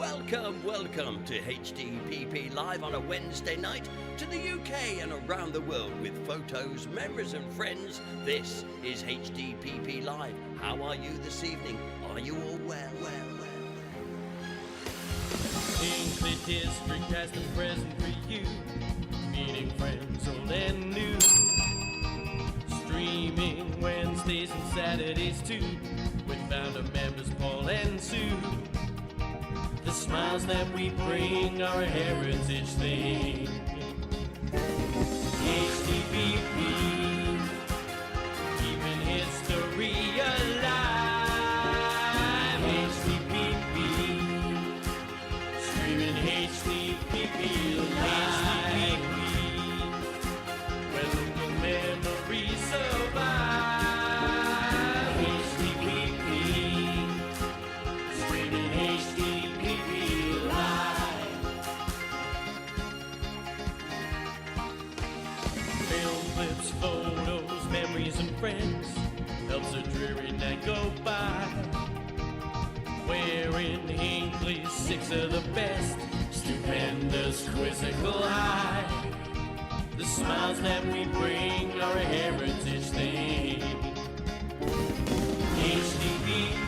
Welcome to HDPP Live on a Wednesday night to the UK and around the world with photos, memories and friends. This is HDPP Live. How are you this evening? Are you all well? Hinckley District past and present for you, meeting friends old and new. Streaming Wednesdays and Saturdays too, with founder members Paul and Sue. The smiles that we bring are a heritage thing. HDPP, keeping history alive. HDPP, streaming HDPP live, where local memories survive. HDPP, streaming HDPP live. Film clips, photos, memories and friends helps a dreary night go by. Wearing Hinckley's six of the best, stupendous quizzical high. The smiles that we bring are a heritage thing. HDPP,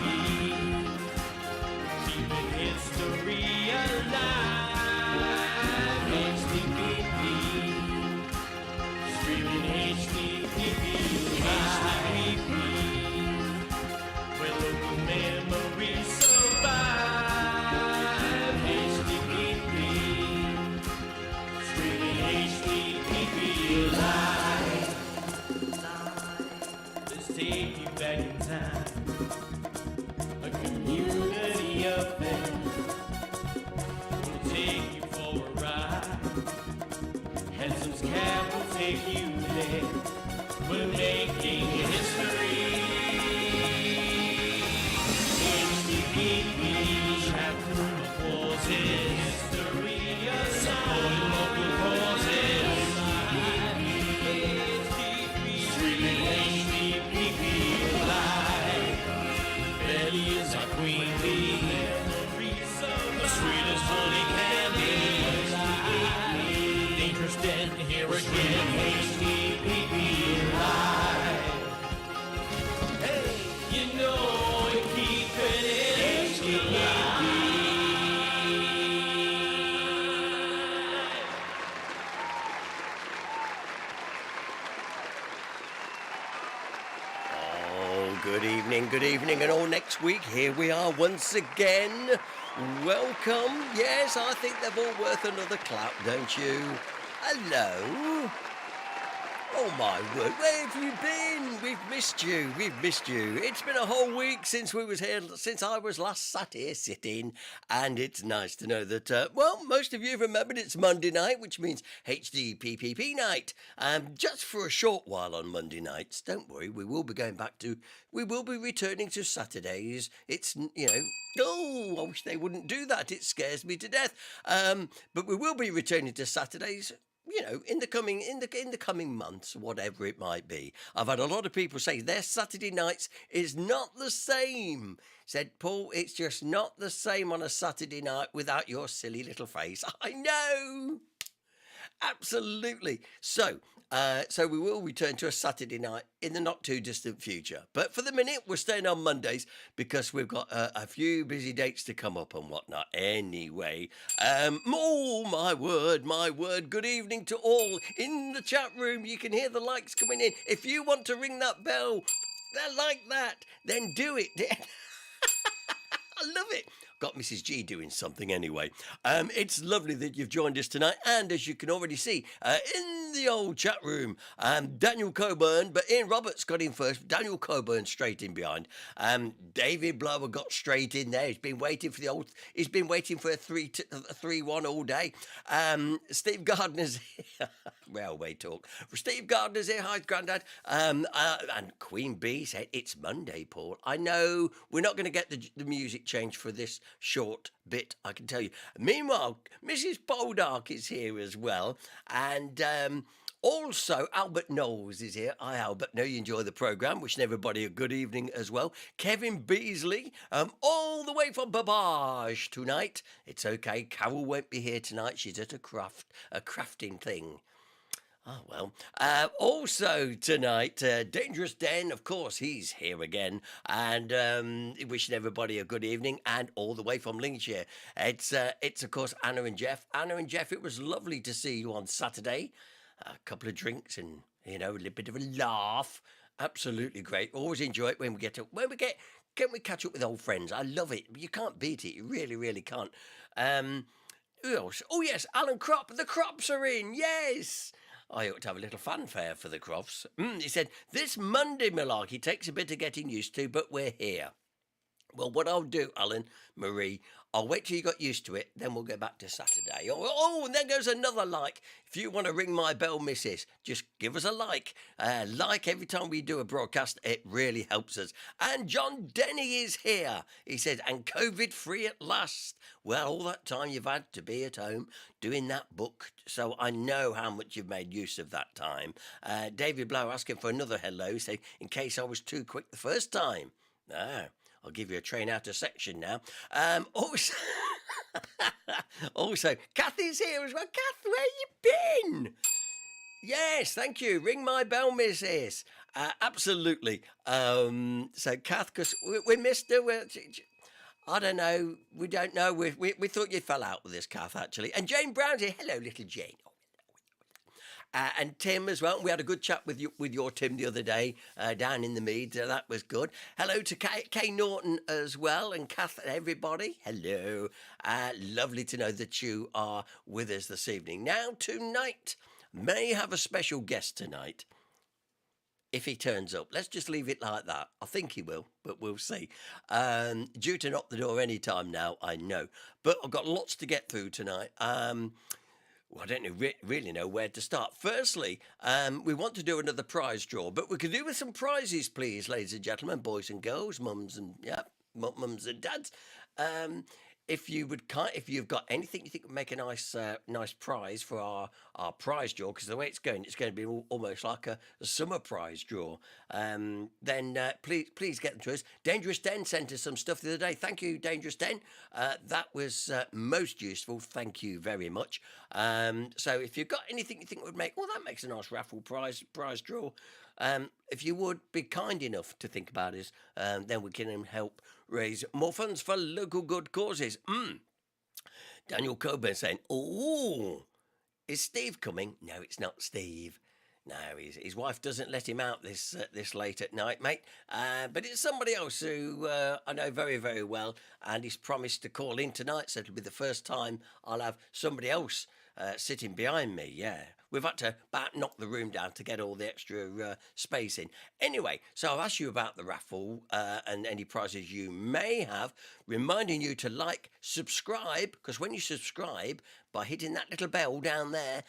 keeping history alive. HDPP, streaming HDPP live, where local memories survive. HDPP, streaming HDPP live. Let's take you back in time, a community affair. We'll take you for a ride. Handsom's cab will take you there. We're making history. HDPP, chapter applauses. History alive. Local causes. Streaming HDPP live. Betty is our queen bee. The sweetest honey candy. Dangerous Den here again. HDPP live. Hey, you know we're keeping it HDPP. Oh, good evening, and all next week here we are once again. Welcome. Yes, I think they're all worth another clap, don't you? Hello. Oh my word, where have you been? We've missed you. It's been a whole week since I was last sat here sitting, and it's nice to know that, most of you have remembered it's Monday night, which means HDPPP night. Just for a short while on Monday nights. Don't worry, we will be returning to Saturdays. It's, oh, I wish they wouldn't do that. It scares me to death. But we will be returning to Saturdays, in the coming months, whatever it might be. I've had a lot of people say their Saturday nights is not the same. Said Paul, it's just not the same on a Saturday night without your silly little face. I know. Absolutely. So we will return to a Saturday night in the not too distant future. But for the minute, we're staying on Mondays because we've got a few busy dates to come up and whatnot. Anyway, oh, my word. Good evening to all in the chat room. You can hear the likes coming in. If you want to ring that bell, like that, then do it. I love it. Got Mrs. G doing something anyway. It's lovely that you've joined us tonight, and as you can already see in the old chat room, Daniel Coburn, but Ian Roberts got in first. Daniel Coburn straight in behind. David Blower got straight in there. He's been waiting for a 3-1 all day. Steve Gardner's here. Railway talk. Steve Gardner's here. Hi, Grandad. And Queen Bee said it's Monday, Paul. I know we're not going to get the music change for this short bit, I can tell you. Meanwhile, Mrs. Poldark is here as well, and Also, Albert Knowles is here. Hi, Albert. Know you enjoy the programme. Wishing everybody a good evening as well. Kevin Beasley, all the way from Babage tonight. It's okay. Carol won't be here tonight. She's at a crafting thing. Oh, well. Also tonight, Dangerous Den, of course, he's here again. And wishing everybody a good evening. And all the way from Lincolnshire, it's of course, Anna and Jeff. Anna and Jeff, it was lovely to see you on Saturday. A couple of drinks and, a little bit of a laugh. Absolutely great. Always enjoy it when we can we catch up with old friends? I love it. You can't beat it. You really, really can't. Who else? Oh, yes, Alan Crop. The Crops are in. Yes. I ought to have a little fanfare for the Crofts. He said, this Monday, Malarkey, takes a bit of getting used to, but we're here. Well, what I'll do, Alan, Marie, I'll wait till you got used to it, then we'll go back to Saturday. And then goes another like. If you want to ring my bell, missus, just give us a like. Like every time we do a broadcast, it really helps us. And John Denny is here. He said, and COVID-free at last. Well, all that time you've had to be at home doing that book, so I know how much you've made use of that time. David Blow asking for another hello, saying, in case I was too quick the first time. Ah. I'll give you a train out of section now. Also, Kathy's here as well. Kath, where you been? Yes, thank you. Ring my bell, missus. Absolutely. So, Kath, because we missed her. I don't know. We don't know. We thought you fell out with us, Kath, actually. And Jane Brown's here. Hello, little Jane. And Tim as well. We had a good chat with your Tim the other day down in the Mead. That was good. Hello to Kay Norton as well, and Kath and everybody. Hello. Lovely to know that you are with us this evening. Now, tonight, may have a special guest tonight. If he turns up, let's just leave it like that. I think he will, but we'll see. Due to knock the door any time now, I know. But I've got lots to get through tonight. Well, I don't really know where to start. Firstly, we want to do another prize draw, but we could do with some prizes, please, ladies and gentlemen, boys and girls, mums and dads. If you've got anything you think would make a nice prize for our prize draw, because the way it's going to be almost like a summer prize draw. Then please get them to us. Dangerous Den sent us some stuff the other day. Thank you, Dangerous Den. That was most useful. Thank you very much. So if you've got anything you think would make, that makes a nice raffle prize draw. If you would be kind enough to think about it, then we can help raise more funds for local good causes. Daniel Coburn saying, "Oh, is Steve coming?" No, it's not Steve. No, his wife doesn't let him out this late at night, mate. But it's somebody else who I know very, very well, and he's promised to call in tonight, so it'll be the first time I'll have somebody else sitting behind me, yeah. We've had to about knock the room down to get all the extra space in. Anyway, so I've asked you about the raffle and any prizes you may have, reminding you to like, subscribe, because when you subscribe, by hitting that little bell down there,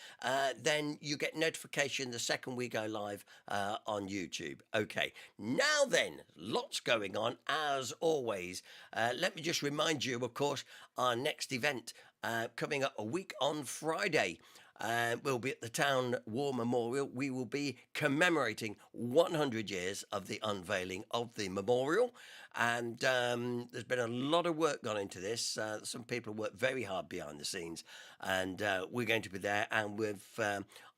then you get notification the second we go live on YouTube. Okay, now then, lots going on, as always. Let me just remind you, of course, our next event coming up a week on Friday. We'll be at the Town War Memorial. We will be commemorating 100 years of the unveiling of the memorial. And there's been a lot of work gone into this. Some people have worked very hard behind the scenes. And we're going to be there. And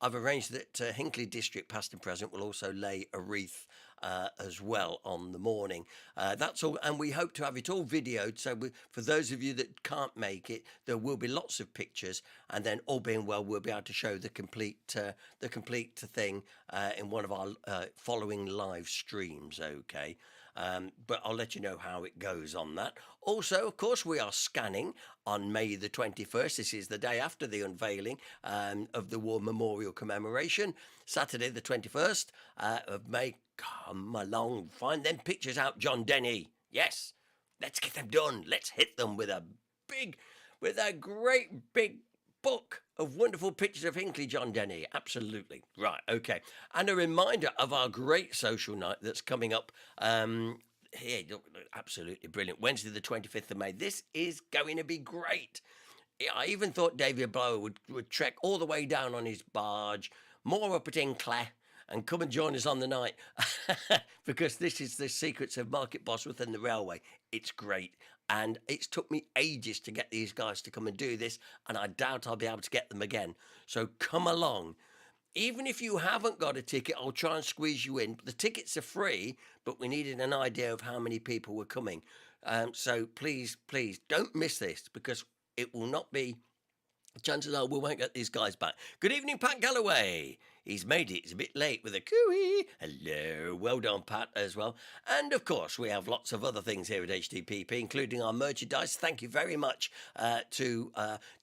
I've arranged that Hinckley District, past and present, will also lay a wreath as well on the morning. That's all, and we hope to have it all videoed, so for those of you that can't make it, there will be lots of pictures, and then all being well, we'll be able to show the complete thing in one of our following live streams. Okay. But I'll let you know how it goes on that. Also, of course, we are scanning on May the 21st. This is the day after the unveiling of the War Memorial commemoration. Saturday the 21st of May. Come along, find them pictures out, John Denny. Yes, let's get them done. Let's hit them with a great big book of wonderful pictures of Hinckley, John Denny. Absolutely. Right, okay. And a reminder of our great social night that's coming up here. Absolutely brilliant. Wednesday the 25th of May. This is going to be great. I even thought David Blower would trek all the way down on his barge, more up at Hinckley. And come and join us on the night because this is the secrets of Market Bosworth and the railway. It's great. And it's took me ages to get these guys to come and do this. And I doubt I'll be able to get them again. So come along. Even if you haven't got a ticket, I'll try and squeeze you in. The tickets are free, but we needed an idea of how many people were coming. So please, please don't miss this because it will not be. Chances are we won't get these guys back. Good evening, Pat Galloway. He's made it. He's a bit late with a cooey. Hello. Well done, Pat, as well. And, of course, we have lots of other things here at HDPP, including our merchandise. Thank you very much to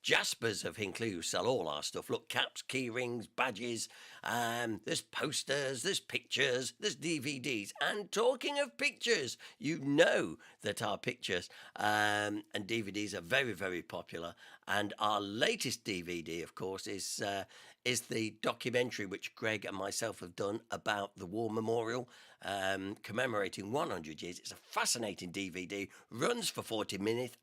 Jaspers of Hinckley, who sell all our stuff. Look, caps, key rings, badges. There's posters, there's pictures, there's DVDs. And talking of pictures, you know that our pictures and DVDs are very, very popular. And our latest DVD, of course, is the documentary which Greg and myself have done about the War Memorial, commemorating 100 years. It's a fascinating DVD, runs for 40 minutes,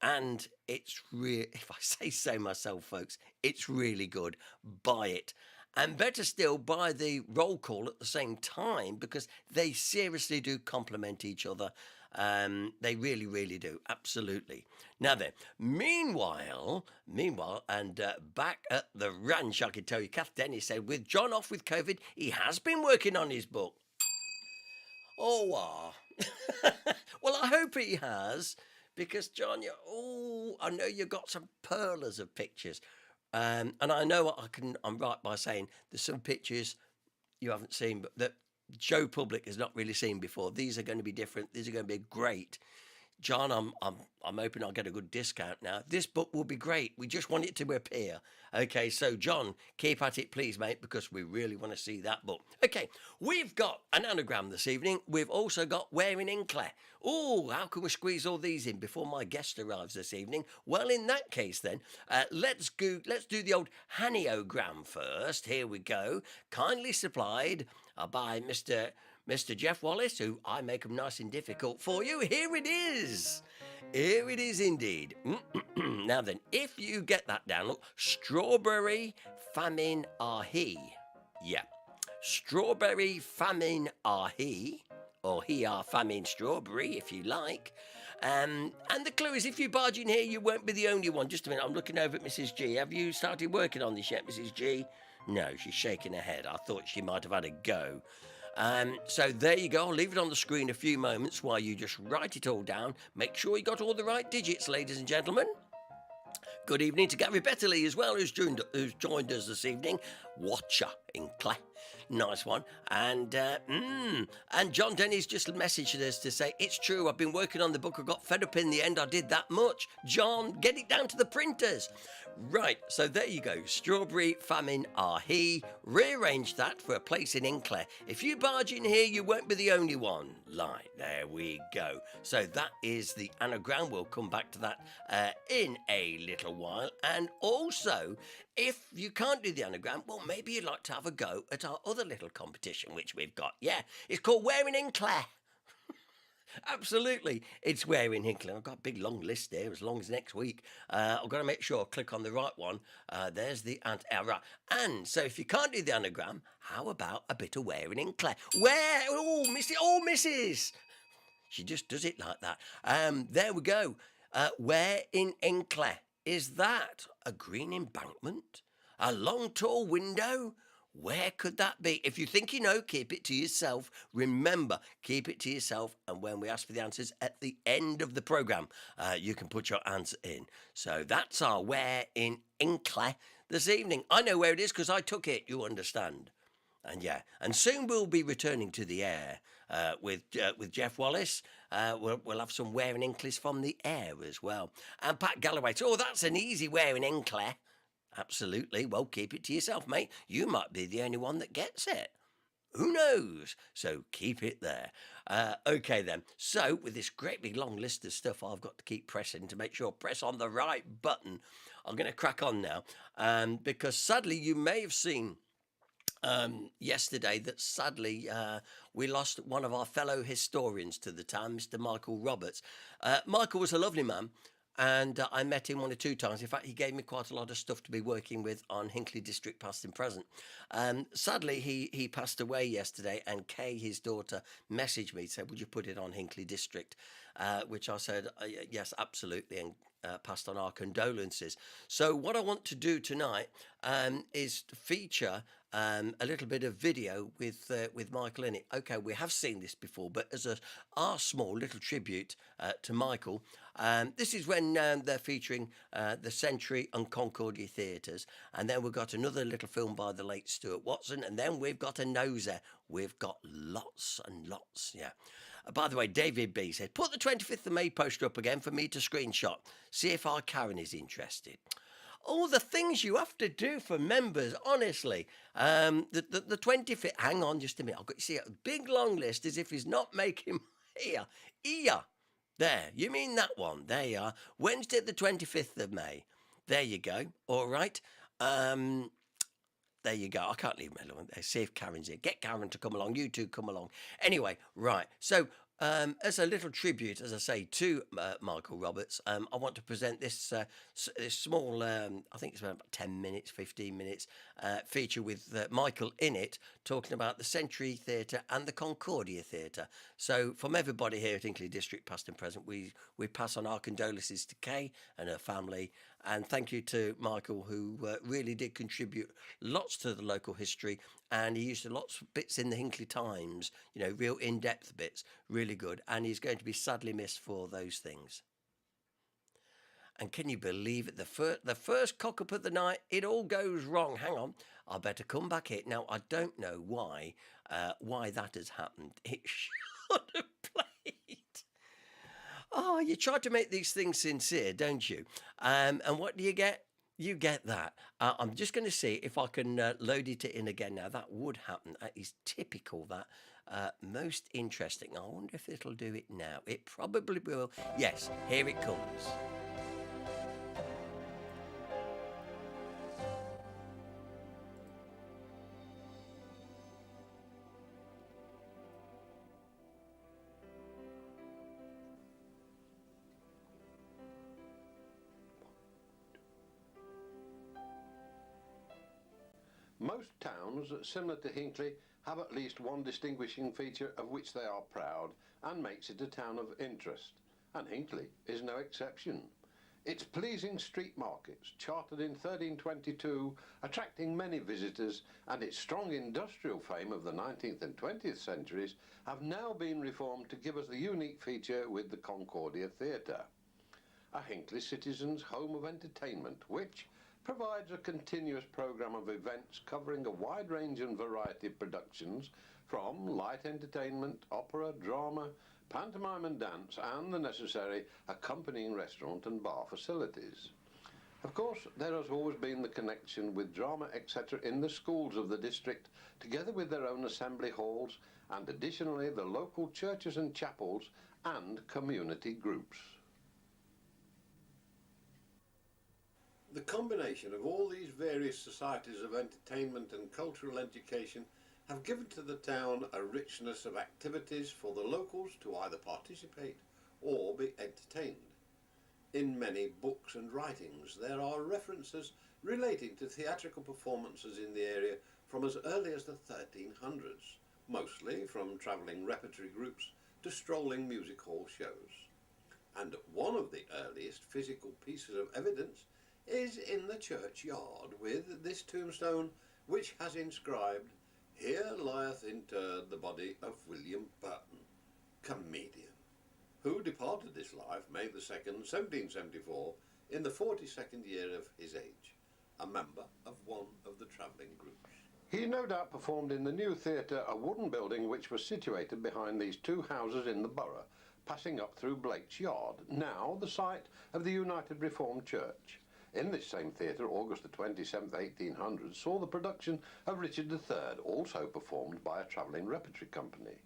and it's really, if I say so myself, folks, it's really good. Buy it. And better still, buy the roll call at the same time because they seriously do complement each other. They really, really do. Absolutely. Now then, meanwhile, and back at the ranch, I can tell you, Kath Dennis said, with John off with COVID, he has been working on his book. Oh, well, I hope he has, because John, I know you've got some pearlers of pictures. And I know I'm right by saying there's some pictures you haven't seen, but that Joe Public has not really seen before. These are going to be different. These are going to be great. John, I'm hoping I'll get a good discount now. This book will be great. We just want it to appear. Okay, so John, keep at it, please, mate, because we really want to see that book. Okay, we've got an anagram this evening. We've also got Where in Hinckley. Oh, how can we squeeze all these in before my guest arrives this evening? Well, in that case, then, let's do the old Haniogram first. Here we go. Kindly supplied by Mr. Jeff Wallace, who I make them nice and difficult for you. Here it is. Here it is indeed. Now then, if you get that down, look, strawberry famine are he. Yeah. Strawberry famine are he, or he are famine strawberry, if you like. And the clue is, if you barge in here, you won't be the only one. Just a minute, I'm looking over at Mrs. G. Have you started working on this yet, Mrs. G? No, she's shaking her head. I thought she might have had a go. So there you go. I'll leave it on the screen a few moments while you just write it all down. Make sure you got all the right digits, ladies and gentlemen. Good evening to Gary Betterley as well, who's joined us this evening. Watcher Hinckley. Nice one. And John Denny's just messaged us to say, it's true, I've been working on the book. I got fed up in the end. I did that much. John, get it down to the printers. Right, so there you go. Strawberry famine are he. Rearrange that for a place in Hinckley. If you barge in here, you won't be the only one. Right, there we go. So that is the anagram. We'll come back to that in a little while. And also, if you can't do the anagram, well, maybe you'd like to have a go at our other little competition, which we've got. Yeah, it's called Where in Hinckley. Absolutely, it's Where in Hinckley. I've got a big long list there, as long as next week. I've got to make sure I click on the right one. There's the right. And so, if you can't do the anagram, how about a bit of Where in Hinckley? Where? Oh, Missy! Oh, Mrs. She just does it like that. There we go. Where in Hinckley? Is that a green embankment? A long, tall window? Where could that be? If you think you know, keep it to yourself. Remember, keep it to yourself. And when we ask for the answers at the end of the programme, you can put your answer in. So that's our Where in Hinckley this evening. I know where it is because I took it, you understand. And yeah, and soon we'll be returning to the air with Jeff Wallace. We'll have some Where in Hinckleys from the air as well. And Pat Galloway, oh, that's an easy Where in Hinckley. Absolutely. Well, keep it to yourself, mate. You might be the only one that gets it. Who knows? So keep it there. Okay, then. So with this great big long list of stuff I've got to keep pressing to make sure I press on the right button, I'm going to crack on now. Because sadly, you may have seen yesterday that sadly we lost one of our fellow historians to the time, Mr. Michael Roberts. Michael was a lovely man. and I met him 1 or 2 times. In fact, he gave me quite a lot of stuff to be working with on Hinckley District, past and present. Sadly, he passed away yesterday, and Kay, his daughter, messaged me, said, "Would you put it on Hinckley District?" Which I said, "Yes, absolutely," and passed on our condolences. So what I want to do tonight is feature a little bit of video with Michael in it. Okay, we have seen this before, but as our small little tribute to Michael, this is when they're featuring the Century and Concordia Theatres, and then we've got another little film by the late Stuart Watson, and then we've got a noser. We've got lots and lots, yeah. By the way, David B said, "Put the 25th of May poster up again for me to screenshot. See if our Karen is interested." All the things you have to do for members, honestly. The 25th, hang on just a minute. I've got to see a big long list as if he's not making here. There, you mean that one? There you are. Wednesday, the 25th of May. There you go. All right. There you go. I can't leave my alone. See if Karen's here. Get Karen to come along. You two come along. Anyway, right. So, as a little tribute, as I say, to Michael Roberts, I want to present this small, I think it's about 10 minutes, 15 minutes, feature with Michael in it, talking about the Century Theatre and the Concordia Theatre. So from everybody here at Hinckley District, past and present, we pass on our condolences to Kay and her family, and thank you to Michael, who really did contribute lots to the local history, and he used lots of bits in the Hinckley Times, real in-depth bits, really good, and he's going to be sadly missed for those things. And can you believe it? The first cock up of the night, it all goes wrong. Hang on, I better come back here. Now, I don't know why that has happened. It should have played. Oh, you try to make these things sincere, don't you? And what do you get? You get that. I'm just going to see if I can load it in again now. That would happen. That is typical, that. Most interesting. I wonder if it'll do it now. It probably will. Yes, here it comes. Most towns, similar to Hinckley, have at least one distinguishing feature of which they are proud and makes it a town of interest, and Hinckley is no exception. Its pleasing street markets, chartered in 1322, attracting many visitors, and its strong industrial fame of the 19th and 20th centuries have now been reformed to give us the unique feature with the Concordia Theatre, a Hinckley citizens' home of entertainment, which provides a continuous programme of events covering a wide range and variety of productions, from light entertainment, opera, drama, pantomime and dance, and the necessary accompanying restaurant and bar facilities. Of course, there has always been the connection with drama, etc. in the schools of the district, together with their own assembly halls, and additionally the local churches and chapels and community groups. The combination of all these various societies of entertainment and cultural education have given to the town a richness of activities for the locals to either participate or be entertained. In many books and writings there are references relating to theatrical performances in the area from as early as the 1300s, mostly from travelling repertory groups to strolling music hall shows. And one of the earliest physical pieces of evidence is in the churchyard, with this tombstone which has inscribed, "Here lieth interred the body of William Burton, comedian, who departed this life May the 2nd, 1774, in the 42nd year of his age, a member of one of the travelling groups." He no doubt performed in the new theatre, a wooden building which was situated behind these two houses in the borough, passing up through Blake's Yard, now the site of the United Reformed Church. In this same theatre, August the 27th, 1800, saw the production of Richard III, also performed by a travelling repertory company.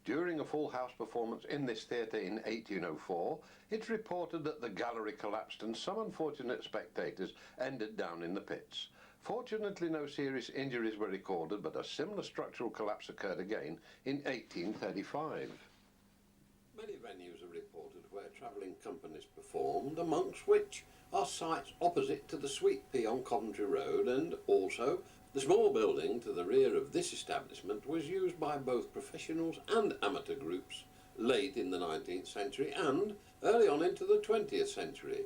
During a full house performance in this theatre in 1804, it's reported that the gallery collapsed and some unfortunate spectators ended down in the pits. Fortunately, no serious injuries were recorded, but a similar structural collapse occurred again in 1835. Many venues are reported where travelling companies performed, amongst which are sites opposite to the Sweet Pea on Coventry Road, and also the small building to the rear of this establishment was used by both professionals and amateur groups late in the 19th century and early on into the 20th century.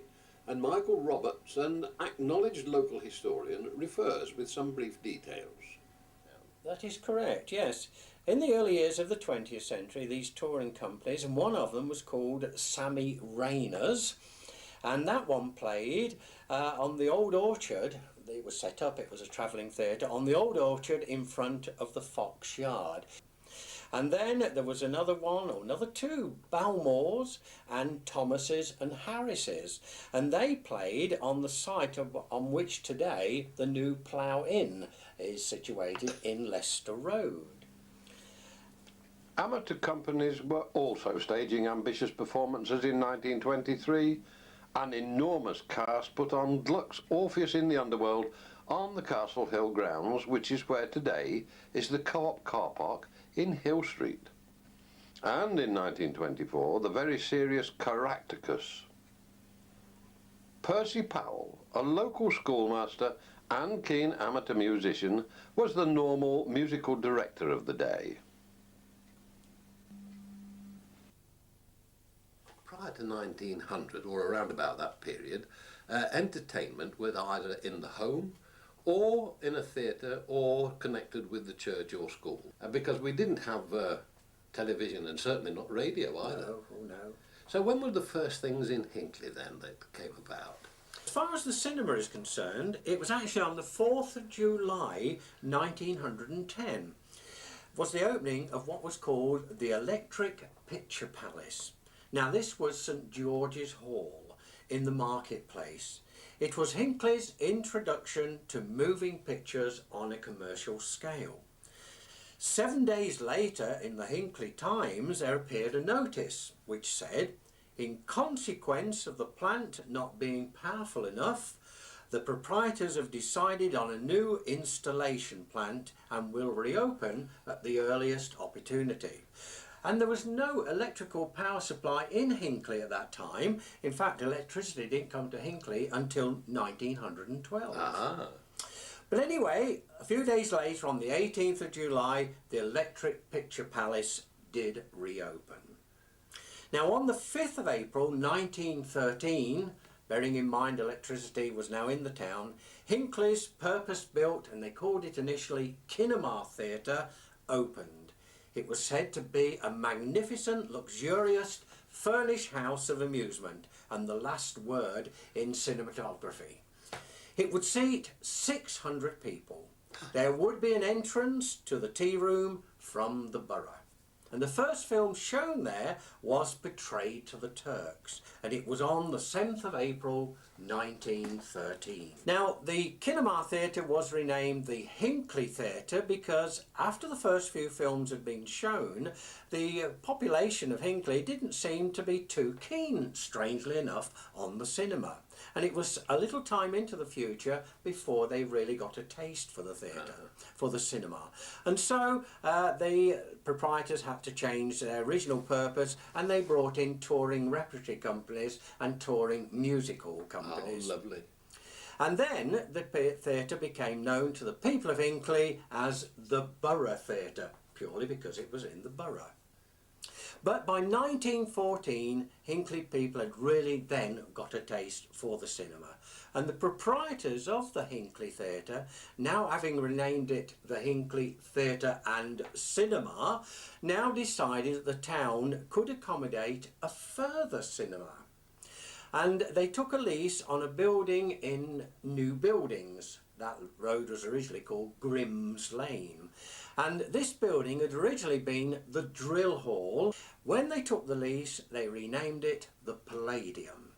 And Michael Roberts, an acknowledged local historian, refers with some brief details. That is correct, yes. In the early years of the 20th century, these touring companies, and one of them was called Sammy Rayner's, and that one played on the Old Orchard. It was set up, it was a travelling theatre, on the Old Orchard in front of the Fox Yard. And then there was another one, or another two, Balmore's and Thomas's and Harris's. And they played on the site on which today the new Plough Inn is situated in Leicester Road. Amateur companies were also staging ambitious performances in 1923. An enormous cast put on Gluck's Orpheus in the Underworld on the Castle Hill grounds, which is where today is the Co-op car park in Hill Street. And in 1924, the very serious Caractacus. Percy Powell, a local schoolmaster and keen amateur musician, was the normal musical director of the day. Prior to 1900, or around about that period, entertainment was either in the home or in a theatre or connected with the church or school. Because we didn't have television and certainly not radio either. No, oh no. So when were the first things in Hinckley then that came about? As far as the cinema is concerned, it was actually on the 4th of July 1910. Was the opening of what was called the Electric Picture Palace. Now this was St George's Hall in the marketplace. It was Hinckley's introduction to moving pictures on a commercial scale. 7 days later in the Hinckley Times there appeared a notice which said, in consequence of the plant not being powerful enough, the proprietors have decided on a new installation plant and will reopen at the earliest opportunity. And there was no electrical power supply in Hinckley at that time. In fact, electricity didn't come to Hinckley until 1912. Ah. But anyway, a few days later, on the 18th of July, the Electric Picture Palace did reopen. Now, on the 5th of April 1913, bearing in mind electricity was now in the town, Hinckley's purpose-built, and they called it initially Kinema Theatre, opened. It was said to be a magnificent, luxurious, furnished house of amusement and the last word in cinematography. It would seat 600 people. There would be an entrance to the tea room from the borough. And the first film shown there was Betrayed to the Turks, and it was on the 7th of April 1913. Now, the Kinema Theatre was renamed the Hinckley Theatre because after the first few films had been shown, the population of Hinckley didn't seem to be too keen, strangely enough, on the cinema. And it was a little time into the future before they really got a taste for the theatre, for the cinema. And so the proprietors had to change their original purpose, and they brought in touring repertory companies and touring musical companies. Oh, lovely. And then the theatre became known to the people of Hinckley as the Borough Theatre, purely because it was in the borough. But by 1914, Hinckley people had really then got a taste for the cinema. And the proprietors of the Hinckley Theatre, now having renamed it the Hinckley Theatre and Cinema, now decided that the town could accommodate a further cinema. And they took a lease on a building in New Buildings. That road was originally called Grimm's Lane. And this building had originally been the Drill Hall. When they took the lease, they renamed it the Palladium.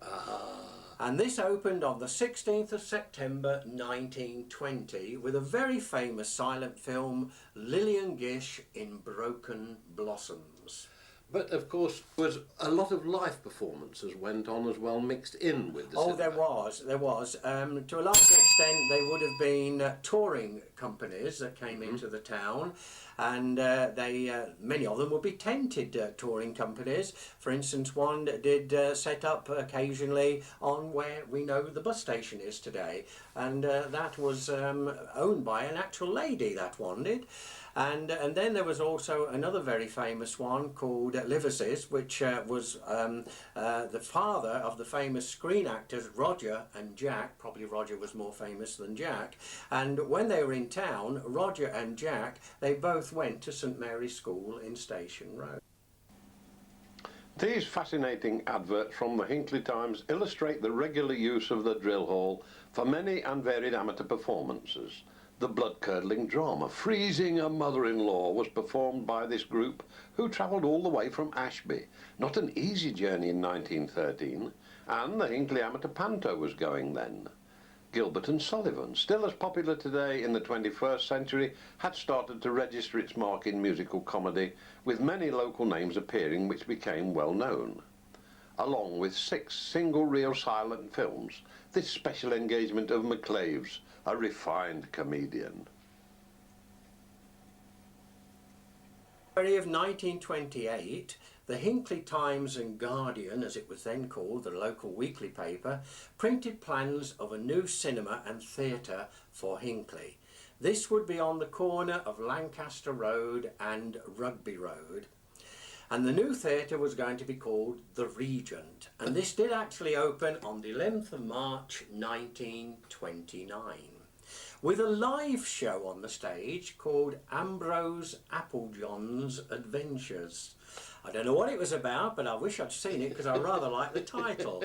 And this opened on the 16th of September 1920 with a very famous silent film, Lillian Gish in Broken Blossoms. But of course, was a lot of live performances went on as well, mixed in with the cinema. Oh, there was. To a large extent, extent they would have been touring companies that came into the town, and many of them would be tented touring companies. For instance, one did set up occasionally on where we know the bus station is today, and that was owned by an actual lady, that one did. And then there was also another very famous one called Liverses, which was the father of the famous screen actors Roger and Jack. Probably Roger was more famous than Jack. And when they were in town, Roger and Jack, they both went to St Mary's School in Station Road. These fascinating adverts from the Hinckley Times illustrate the regular use of the drill hall for many and varied amateur performances. The blood-curdling drama, Freezing a Mother-in-Law, was performed by this group who travelled all the way from Ashby. Not an easy journey in 1913, and the Hinckley Amateur Panto was going then. Gilbert and Sullivan, still as popular today in the 21st century, had started to register its mark in musical comedy, with many local names appearing which became well known. Along with 6 single-reel silent films, this special engagement of McClave's, a refined comedian. February of 1928, the Hinckley Times and Guardian, as it was then called, the local weekly paper, printed plans of a new cinema and theatre for Hinckley. This would be on the corner of Lancaster Road and Rugby Road. And the new theatre was going to be called The Regent. And this did actually open on the 11th of March 1929. With a live show on the stage called Ambrose Applejohn's Adventures. I don't know what it was about, but I wish I'd seen it because I rather like the title.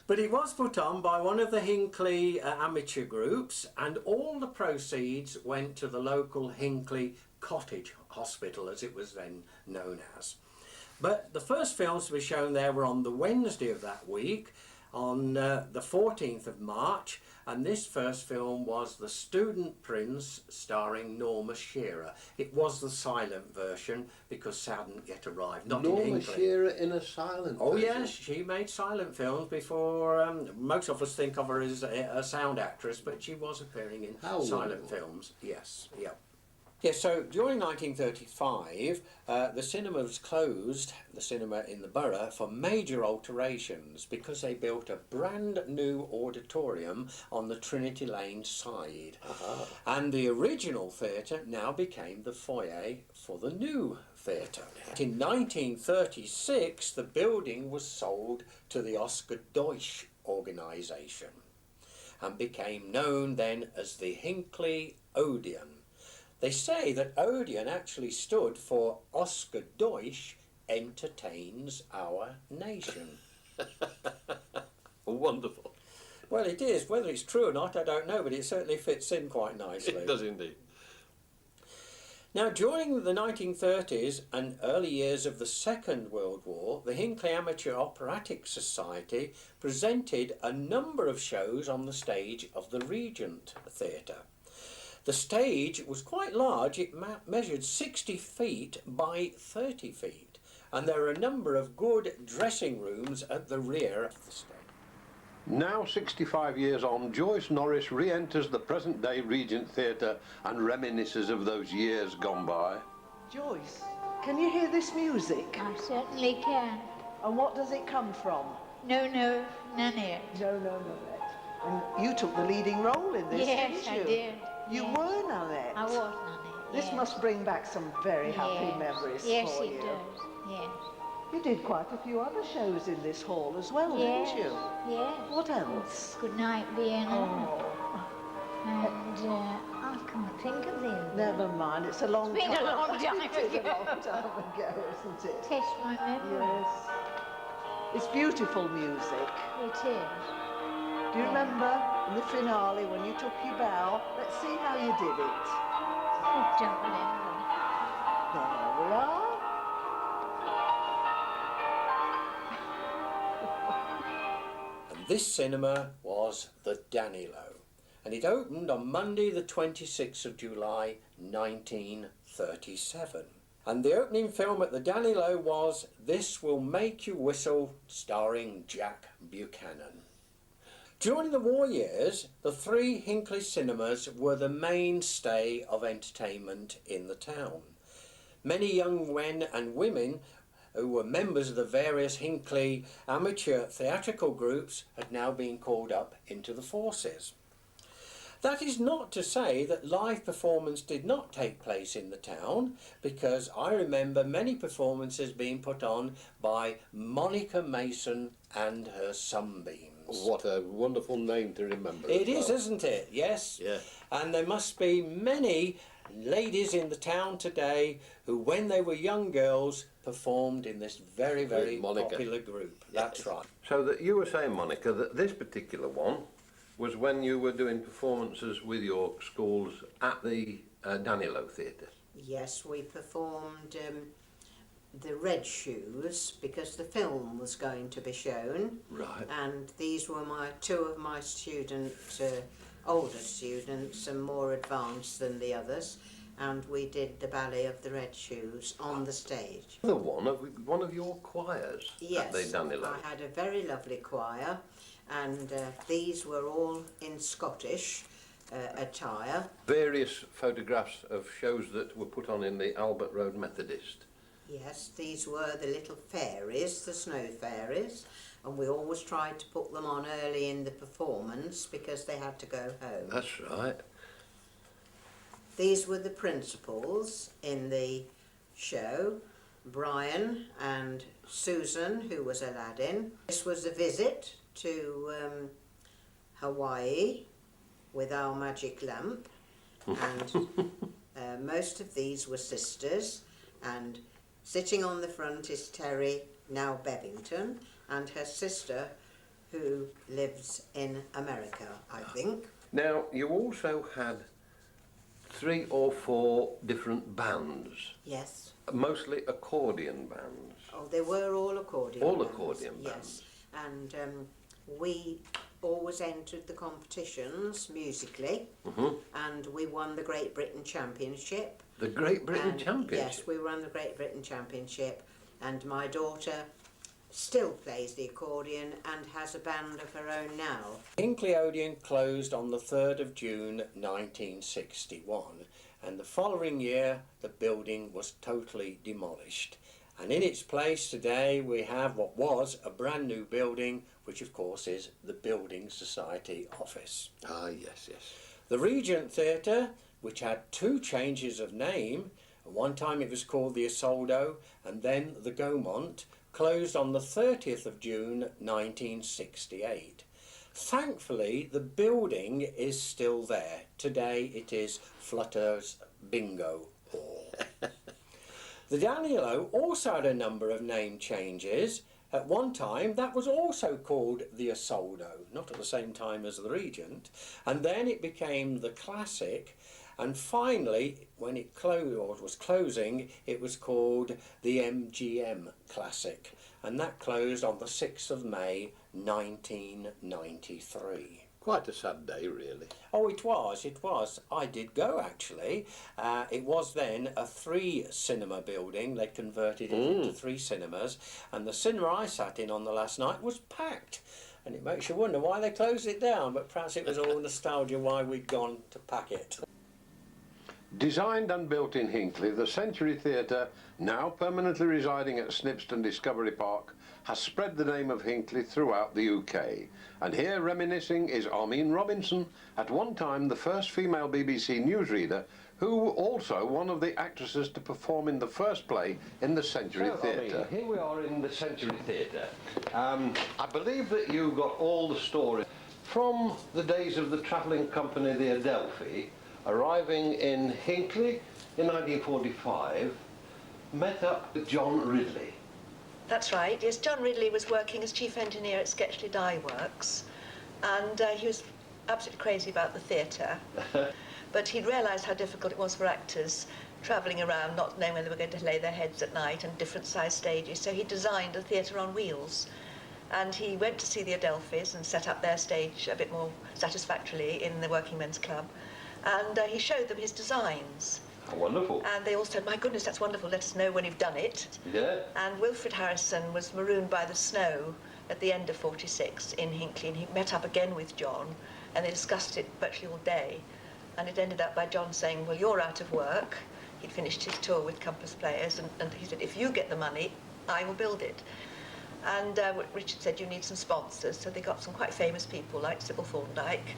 But it was put on by one of the Hinckley amateur groups, and all the proceeds went to the local Hinckley Cottage Hospital, as it was then known as. But the first films to be shown there were on the Wednesday of that week, on the 14th of March, and this first film was The Student Prince, starring Norma Shearer. It was the silent version because she hadn't yet arrived, not Norma in England. Shearer in a silent Oh version? yes, she made silent films before. Most of us think of her as a sound actress, but she was appearing in silent films. Yes, yeah. Yes, so during 1935, the cinema was closed, the cinema in the borough, for major alterations because they built a brand new auditorium on the Trinity Lane side. And the original theatre now became the foyer for the new theatre. In 1936, the building was sold to the Oscar Deutsch organisation and became known then as the Hinckley Odeon. They say that Odeon actually stood for Oscar Deutsch Entertains Our Nation. Wonderful. Well, it is. Whether it's true or not, I don't know, but it certainly fits in quite nicely. It does indeed. Now, during the 1930s and early years of the Second World War, the Hinckley Amateur Operatic Society presented a number of shows on the stage of the Regent Theatre. The stage was quite large. It measured 60 feet by 30 feet, and there are a number of good dressing rooms at the rear of the stage. Now 65 years on, Joyce Norris re-enters the present-day Regent Theatre and reminisces of those years gone by. Joyce, can you hear this music? I certainly can. And what does it come from? No, none yet. No, Nanette. And you took the leading role in this, Yes, didn't you? I did. You Yes. were Nanette. I was Nanette. This yes. must bring back some very happy Yes. memories Yes, for it you. does. Yes. You did quite a few other shows in this hall as well, Yes. didn't you? Yes. What else? Good night, Vienna. Oh, And I can't think of the other. never mind. It's a long It's been time. a long time It's been a ago. long time ago, isn't it? Test my memory. Yes. It's beautiful music. It is. Do you remember in the finale when you took your bow? Let's see how you did it. I don't remember. There we are. And this cinema was the Danilo, and it opened on Monday the 26th of July 1937. And the opening film at the Danilo was This Will Make You Whistle, starring Jack Buchanan. During the war years, the three Hinckley cinemas were the mainstay of entertainment in the town. Many young men and women who were members of the various Hinckley amateur theatrical groups had now been called up into the forces. That is not to say that live performance did not take place in the town, because I remember many performances being put on by Monica Mason and her Sunbeams. What a wonderful name to remember. It is, isn't it? Yes. Yeah. And there must be many ladies in the town today who, when they were young girls, performed in this very, very popular group. That's right. So that you were saying, Monica, that this particular one was when you were doing performances with your schools at the Danilo Theatre. Yes, we performed the Red Shoes because the film was going to be shown. Right. And these were two of my students, older students and more advanced than the others. And we did the ballet of the Red Shoes on the stage. One of your choirs at the Danilo. Yes, I had a very lovely choir, and these were all in Scottish attire. Various photographs of shows that were put on in the Albert Road Methodist. Yes, these were the little fairies, the snow fairies, and we always tried to put them on early in the performance because they had to go home. That's right. These were the principals in the show, Brian and Susan, who was Aladdin. This was a visit to Hawaii with our magic lamp, and most of these were sisters, and sitting on the front is Terry, now Bevington, and her sister, who lives in America, I think. Now, you also had 3 or 4 different bands. Yes. Mostly accordion bands. Oh, they were all accordion All bands. accordion bands. Yes, and we always entered the competitions musically, and we won the Great Britain Championship. The Great Britain And, Championship? Yes, we won the Great Britain Championship, and my daughter still plays the accordion and has a band of her own now. Hinckley Odeon closed on the 3rd of June 1961, and the following year the building was totally demolished. And in its place today we have what was a brand new building, which of course is the Building Society office. Ah, yes, yes. The Regent Theatre, which had 2 changes of name, at one time it was called the Isolde and then the Gaumont, closed on the 30th of June 1968. Thankfully, the building is still there. Today it is Flutter's Bingo Hall. The Danilo also had a number of name changes. At one time that was also called the Isolde, not at the same time as the Regent, and then it became the Classic, and finally when it closed or was closing it was called the MGM Classic, and that closed on the 6th of May 1993. Quite a sad day, really. Oh, it was. I did go, actually. It was then a 3-cinema building. They converted it into 3 cinemas, and the cinema I sat in on the last night was packed. And it makes you wonder why they closed it down, but perhaps it was all nostalgia why we'd gone to pack it. Designed and built in Hinckley, the Century Theatre, now permanently residing at Snibston Discovery Park, has spread the name of Hinckley throughout the UK. And here reminiscing is Armine Robinson, at one time the first female BBC newsreader, who also one of the actresses to perform in the first play in the Century Theatre. Armine, here we are in the Century Theatre. I believe that you got all the story from the days of the travelling company, the Adelphi, arriving in Hinckley in 1945, met up with John Ridley. That's right, yes. John Ridley was working as chief engineer at Sketchley Dye Works, and he was absolutely crazy about the theatre. But he'd realised how difficult it was for actors travelling around, not knowing where they were going to lay their heads at night, and different sized stages, so he designed a theatre on wheels. And he went to see the Adelphis and set up their stage a bit more satisfactorily in the Working Men's Club, and he showed them his designs. Oh, wonderful. And they all said, my goodness, that's wonderful, let us know when you've done it. Yeah. And Wilfred Harrison was marooned by the snow at the end of 46 in Hinckley, and he met up again with John, and they discussed it virtually all day. And it ended up by John saying, well, you're out of work. He'd finished his tour with Compass Players, and he said, if you get the money, I will build it. And Richard said, you need some sponsors. So they got some quite famous people like Sybil Thorndike,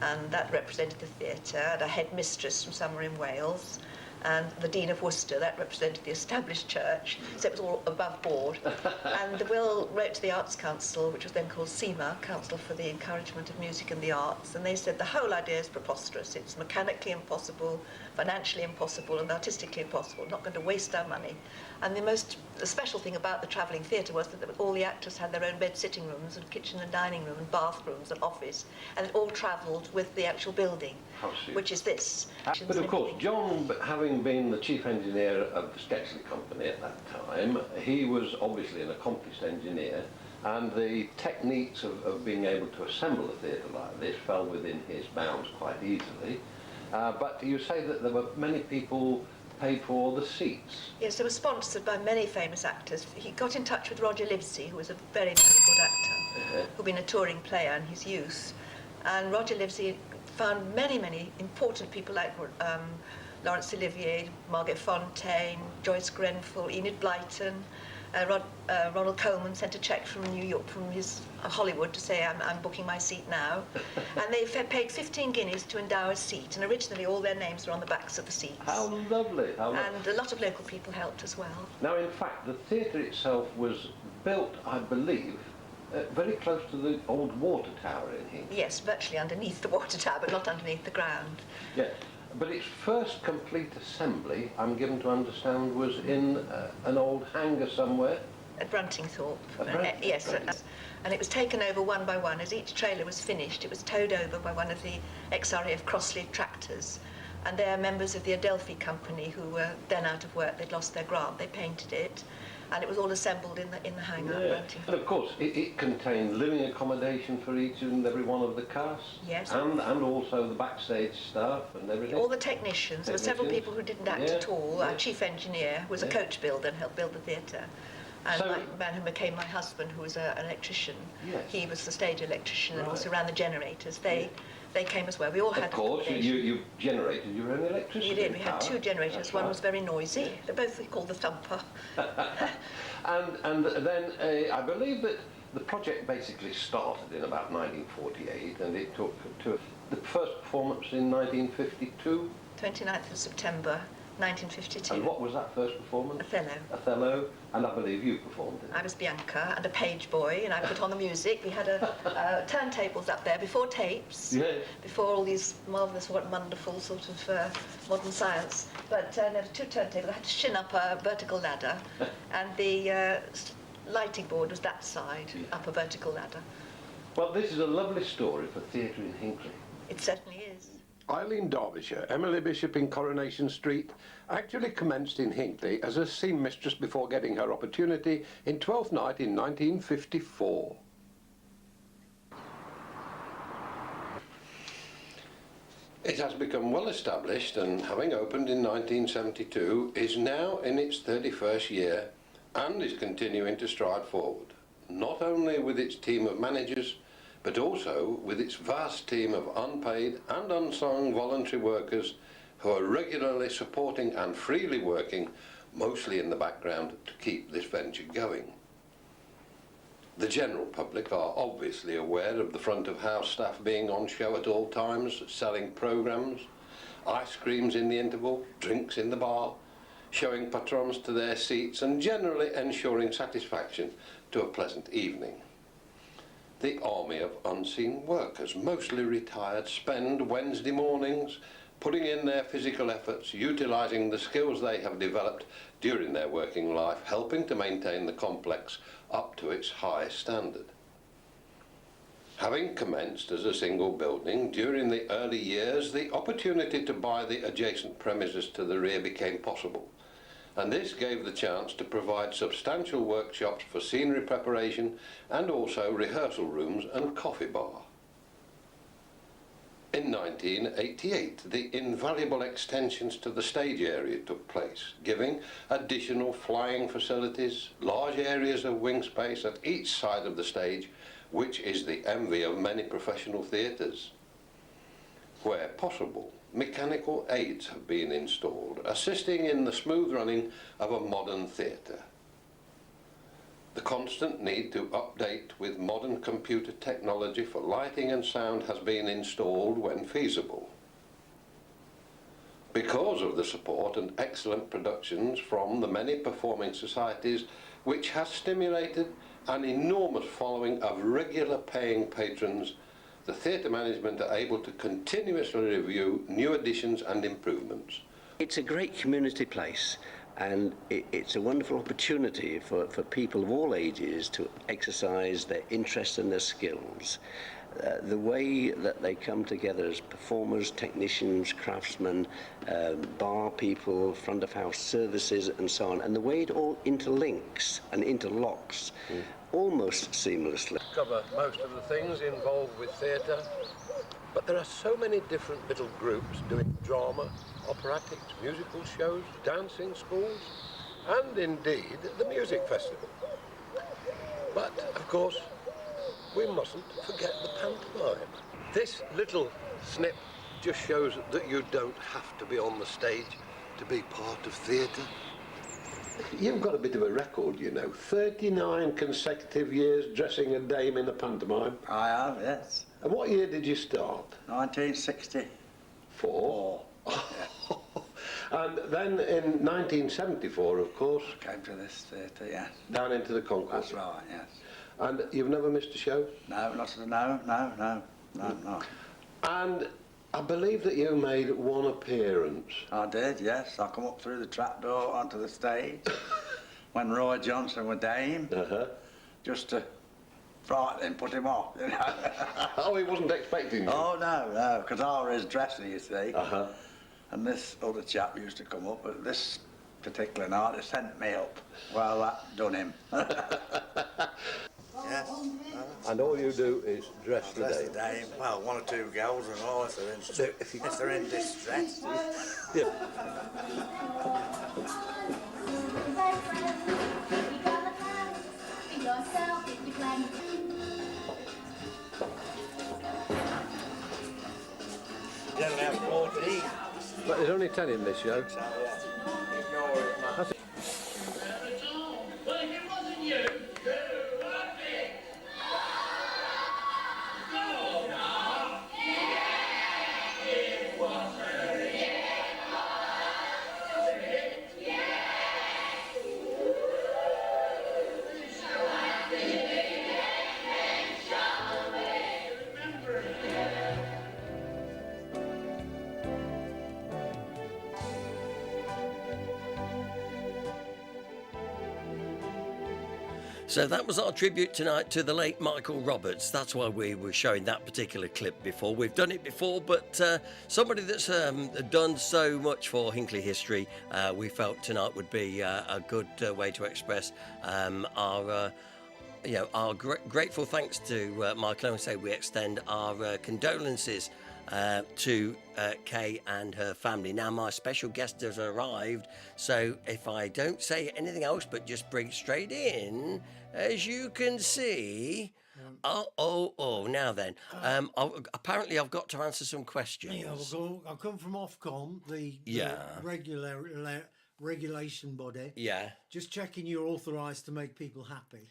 and that represented the theatre, and a headmistress from somewhere in Wales, and the Dean of Worcester, that represented the established church, so it was all above board. And Will wrote to the Arts Council, which was then called CEMA, Council for the Encouragement of Music and the Arts, and they said the whole idea is preposterous. It's mechanically impossible, financially impossible, and artistically impossible. Not going to waste our money. And the special thing about the travelling theatre was that all the actors had their own bed-sitting rooms and kitchen and dining room and bathrooms and office, and it all travelled with the actual building, which is this. But of course, John, having been the chief engineer of the Sketchley Company at that time, he was obviously an accomplished engineer, and the techniques of being able to assemble a theatre like this fell within his bounds quite easily. But you say that there were many people paid for all the seats. Yes, they were sponsored by many famous actors. He got in touch with Roger Livesey, who was a very, very good actor, who'd been a touring player in his youth. And Roger Livesey found many, many important people like Laurence Olivier, Margaret Fontaine, Joyce Grenfell, Enid Blyton. Ronald Colman sent a cheque from New York, from his Hollywood, to say I'm booking my seat now. And they paid 15 guineas to endow a seat, and originally all their names were on the backs of the seats. How lovely! How and a lot of local people helped as well. Now, in fact, the theatre itself was built, I believe, very close to the old water tower in Hinckley. Yes, virtually underneath the water tower, but not underneath the ground. Yeah. But its first complete assembly, I'm given to understand, was in an old hangar somewhere. At Bruntingthorpe. Yes. And it was taken over one by one. As each trailer was finished, it was towed over by one of the ex-RAF Crossley tractors. And they are members of the Adelphi Company who were then out of work. They'd lost their grant. They painted it. And it was all assembled in the hangar at Bruntingthorpe. And of course, it contained living accommodation for each and every one of the casts. Yes. And also the backstage staff and everything. All the technicians. There were several people who didn't act at all. Yeah. Our chief engineer was a coach builder and helped build the theatre. And So- my man who became my husband, who was an electrician, Yes. he was the stage electrician and Right. also ran the generators. They came as well. We all had Of course, accommodation. you generated your own electricity. We did. We had power. 2 generators. That's One right. was very noisy. They're both called the Thumper. And then I believe that the project basically started in about 1948, and it took to the first performance in 1952. 29th of September, 1952. And what was that first performance? Othello. Othello, and I believe you performed it. I was Bianca and a page boy, and I put on the music. We had turntables up there before tapes, Yes. before all these marvellous, wonderful sort of modern science. But there were 2 turntables. I had to shin up a vertical ladder, and the lighting board was that side, up a vertical ladder. Well, this is a lovely story for theatre in Hinckley. It certainly is. Eileen Derbyshire, Emily Bishop in Coronation Street, actually commenced in Hinckley as a scene mistress before getting her opportunity in Twelfth Night in 1954. It has become well established, and having opened in 1972, is now in its 31st year and is continuing to stride forward, not only with its team of managers, but also with its vast team of unpaid and unsung voluntary workers who are regularly supporting and freely working, mostly in the background, to keep this venture going. The general public are obviously aware of the front of house staff being on show at all times, selling programmes, ice creams in the interval, drinks in the bar, showing patrons to their seats and generally ensuring satisfaction to a pleasant evening. The army of unseen workers, mostly retired, spend Wednesday mornings putting in their physical efforts, utilising the skills they have developed during their working life, helping to maintain the complex up to its highest standard. Having commenced as a single building, during the early years, the opportunity to buy the adjacent premises to the rear became possible, and this gave the chance to provide substantial workshops for scenery preparation and also rehearsal rooms and coffee bar. In 1988, the invaluable extensions to the stage area took place, giving additional flying facilities, large areas of wing space at each side of the stage, which is the envy of many professional theatres. Where possible, mechanical aids have been installed, assisting in the smooth running of a modern theatre. The constant need to update with modern computer technology for lighting and sound has been installed when feasible. Because of the support and excellent productions from the many performing societies, which has stimulated an enormous following of regular paying patrons, the theatre management are able to continuously review new additions and improvements. It's a great community place, and it's a wonderful opportunity for people of all ages to exercise their interests and their skills. The way that they come together as performers, technicians, craftsmen, bar people, front of house services and so on, and the way it all interlinks and interlocks almost seamlessly. Cover most of the things involved with theatre, but there are so many different little groups doing drama, operatics, musical shows, dancing schools, and indeed the music festival. But of course, we mustn't forget the pantomime. This little snip just shows that you don't have to be on the stage to be part of theatre. You've got a bit of a record, you know. 39 consecutive years dressing a dame in a pantomime. I have, yes. And what year did you start? 1964. And then in 1974, of course... Came to this theatre, yes. Down into the concourse. That's right, yes. And you've never missed a show? No. And I believe that you made one appearance. I did, yes. I come up through the trapdoor onto the stage when Roy Johnson was Dame, just to frighten him, put him off, you know. Oh, he wasn't expecting you? Oh, no, because I was his dresser, you see. And this other chap used to come up, but this particular night, they sent me up. Well, that done him. Yes. And all you do is dress the Dress dame? the dame. Well, one or two girls and all, if they're in distress. Yeah. Generally have 14. But there's only 10 in this show. So, yeah. Ignore it, man. Well, if it wasn't you, who would be? So that was our tribute tonight to the late Michael Roberts. That's why we were showing that particular clip before. We've done it before, but somebody that's done so much for Hinckley history, we felt tonight would be a good way to express our grateful thanks to Michael, and say we extend our condolences to Kay and her family. Now, my special guest has arrived, so if I don't say anything else but just bring it straight in, as you can see... now then. Apparently I've got to answer some questions. Yeah, I've come from Ofcom, the regulation body. Yeah. Just checking you're authorised to make people happy.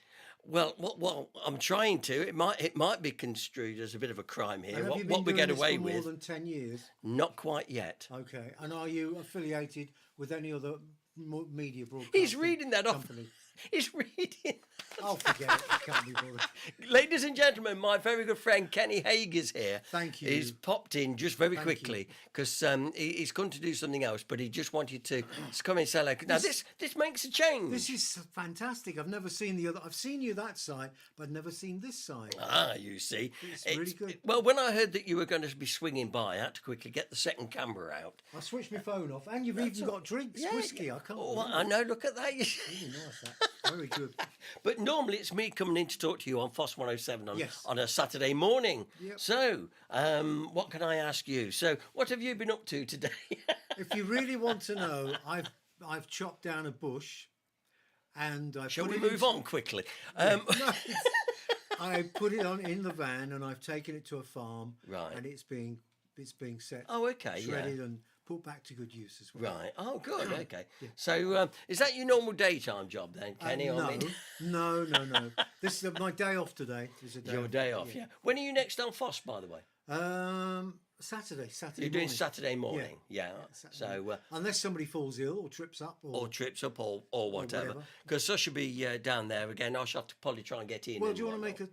Well, I'm trying to. It might be construed as a bit of a crime here. And have you been what we doing get this away for with? more than 10 years? Not quite yet. Okay. And are you affiliated with any other media broadcasting He's reading that off. company? He's reading. I'll forget it. I can't be bothered. Ladies and gentlemen, my very good friend Kenny Haig is here. Thank you. He's popped in just very quickly because he's come to do something else, but he just wanted to come and say hello. Now this makes a change. This is fantastic. I've never seen the other. I've seen you that side, but I've never seen this side. Ah, you see. It's really good. Well, when I heard that you were going to be swinging by, I had to quickly get the second camera out. I switched my phone off, and you've even got drinks, whiskey. I can't. Oh, I know. Look at that. Really nice, that. Very good. But normally it's me coming in to talk to you on FOSS 107 Yes. on a Saturday morning. Yep. So, what can I ask you? So, what have you been up to today? If you really want to know, I've chopped down a bush, and I Shall put we it move into- on quickly? No, I put it on in the van, and I've taken it to a farm, Right. and it's being set, Oh, okay, yeah. shredded and put back to good use as well. Right. Oh, good. Okay. So, is that your normal daytime job then, Kenny? No, I mean, no. This is my day off today. Is a day your off. day off, yeah. When are you next on FOSS, by the way? Saturday. You're doing morning. Saturday morning, yeah. Saturday morning. So, unless somebody falls ill or trips up, or trips up or whatever. whatever. Because I should be down there again. I shall have to probably try and get in. well, and do you want to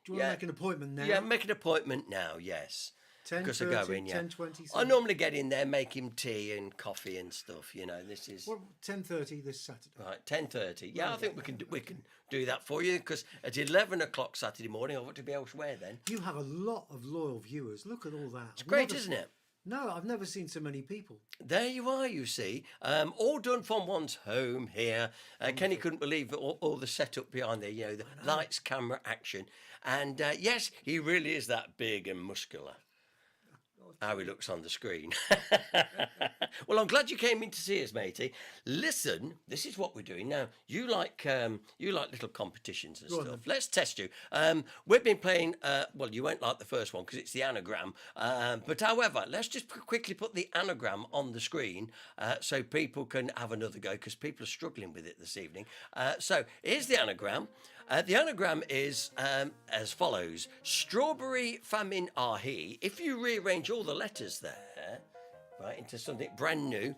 whatnot. make an appointment now? Yeah, make an appointment now, yes. 10:30, I go in, yeah. 10:20, I normally get in there, make him tea and coffee and stuff. You know, this is Well, 10:30 this Saturday. right. 10:30. Yeah, I think we can do that for you because at 11 o'clock Saturday morning, I want to be elsewhere then. You have a lot of loyal viewers. Look at all that. It's great, isn't it? No, I've never seen so many people. There you are, you see. All done from one's home here. Kenny couldn't believe all the setup behind there, you know, the lights, camera, action. And yes, he really is that big and muscular. How he looks on the screen. Well, I'm glad you came in to see us, matey. Listen, this is what we're doing now. You like little competitions and Go on stuff. then. Let's test you. We've been playing. Well, you won't like the first one because it's the anagram. But however, let's just quickly put the anagram on the screen so people can have another go because people are struggling with it this evening. So here's the anagram. The anagram is as follows: strawberry famine ahi. If you rearrange all the letters there, right, into something brand new,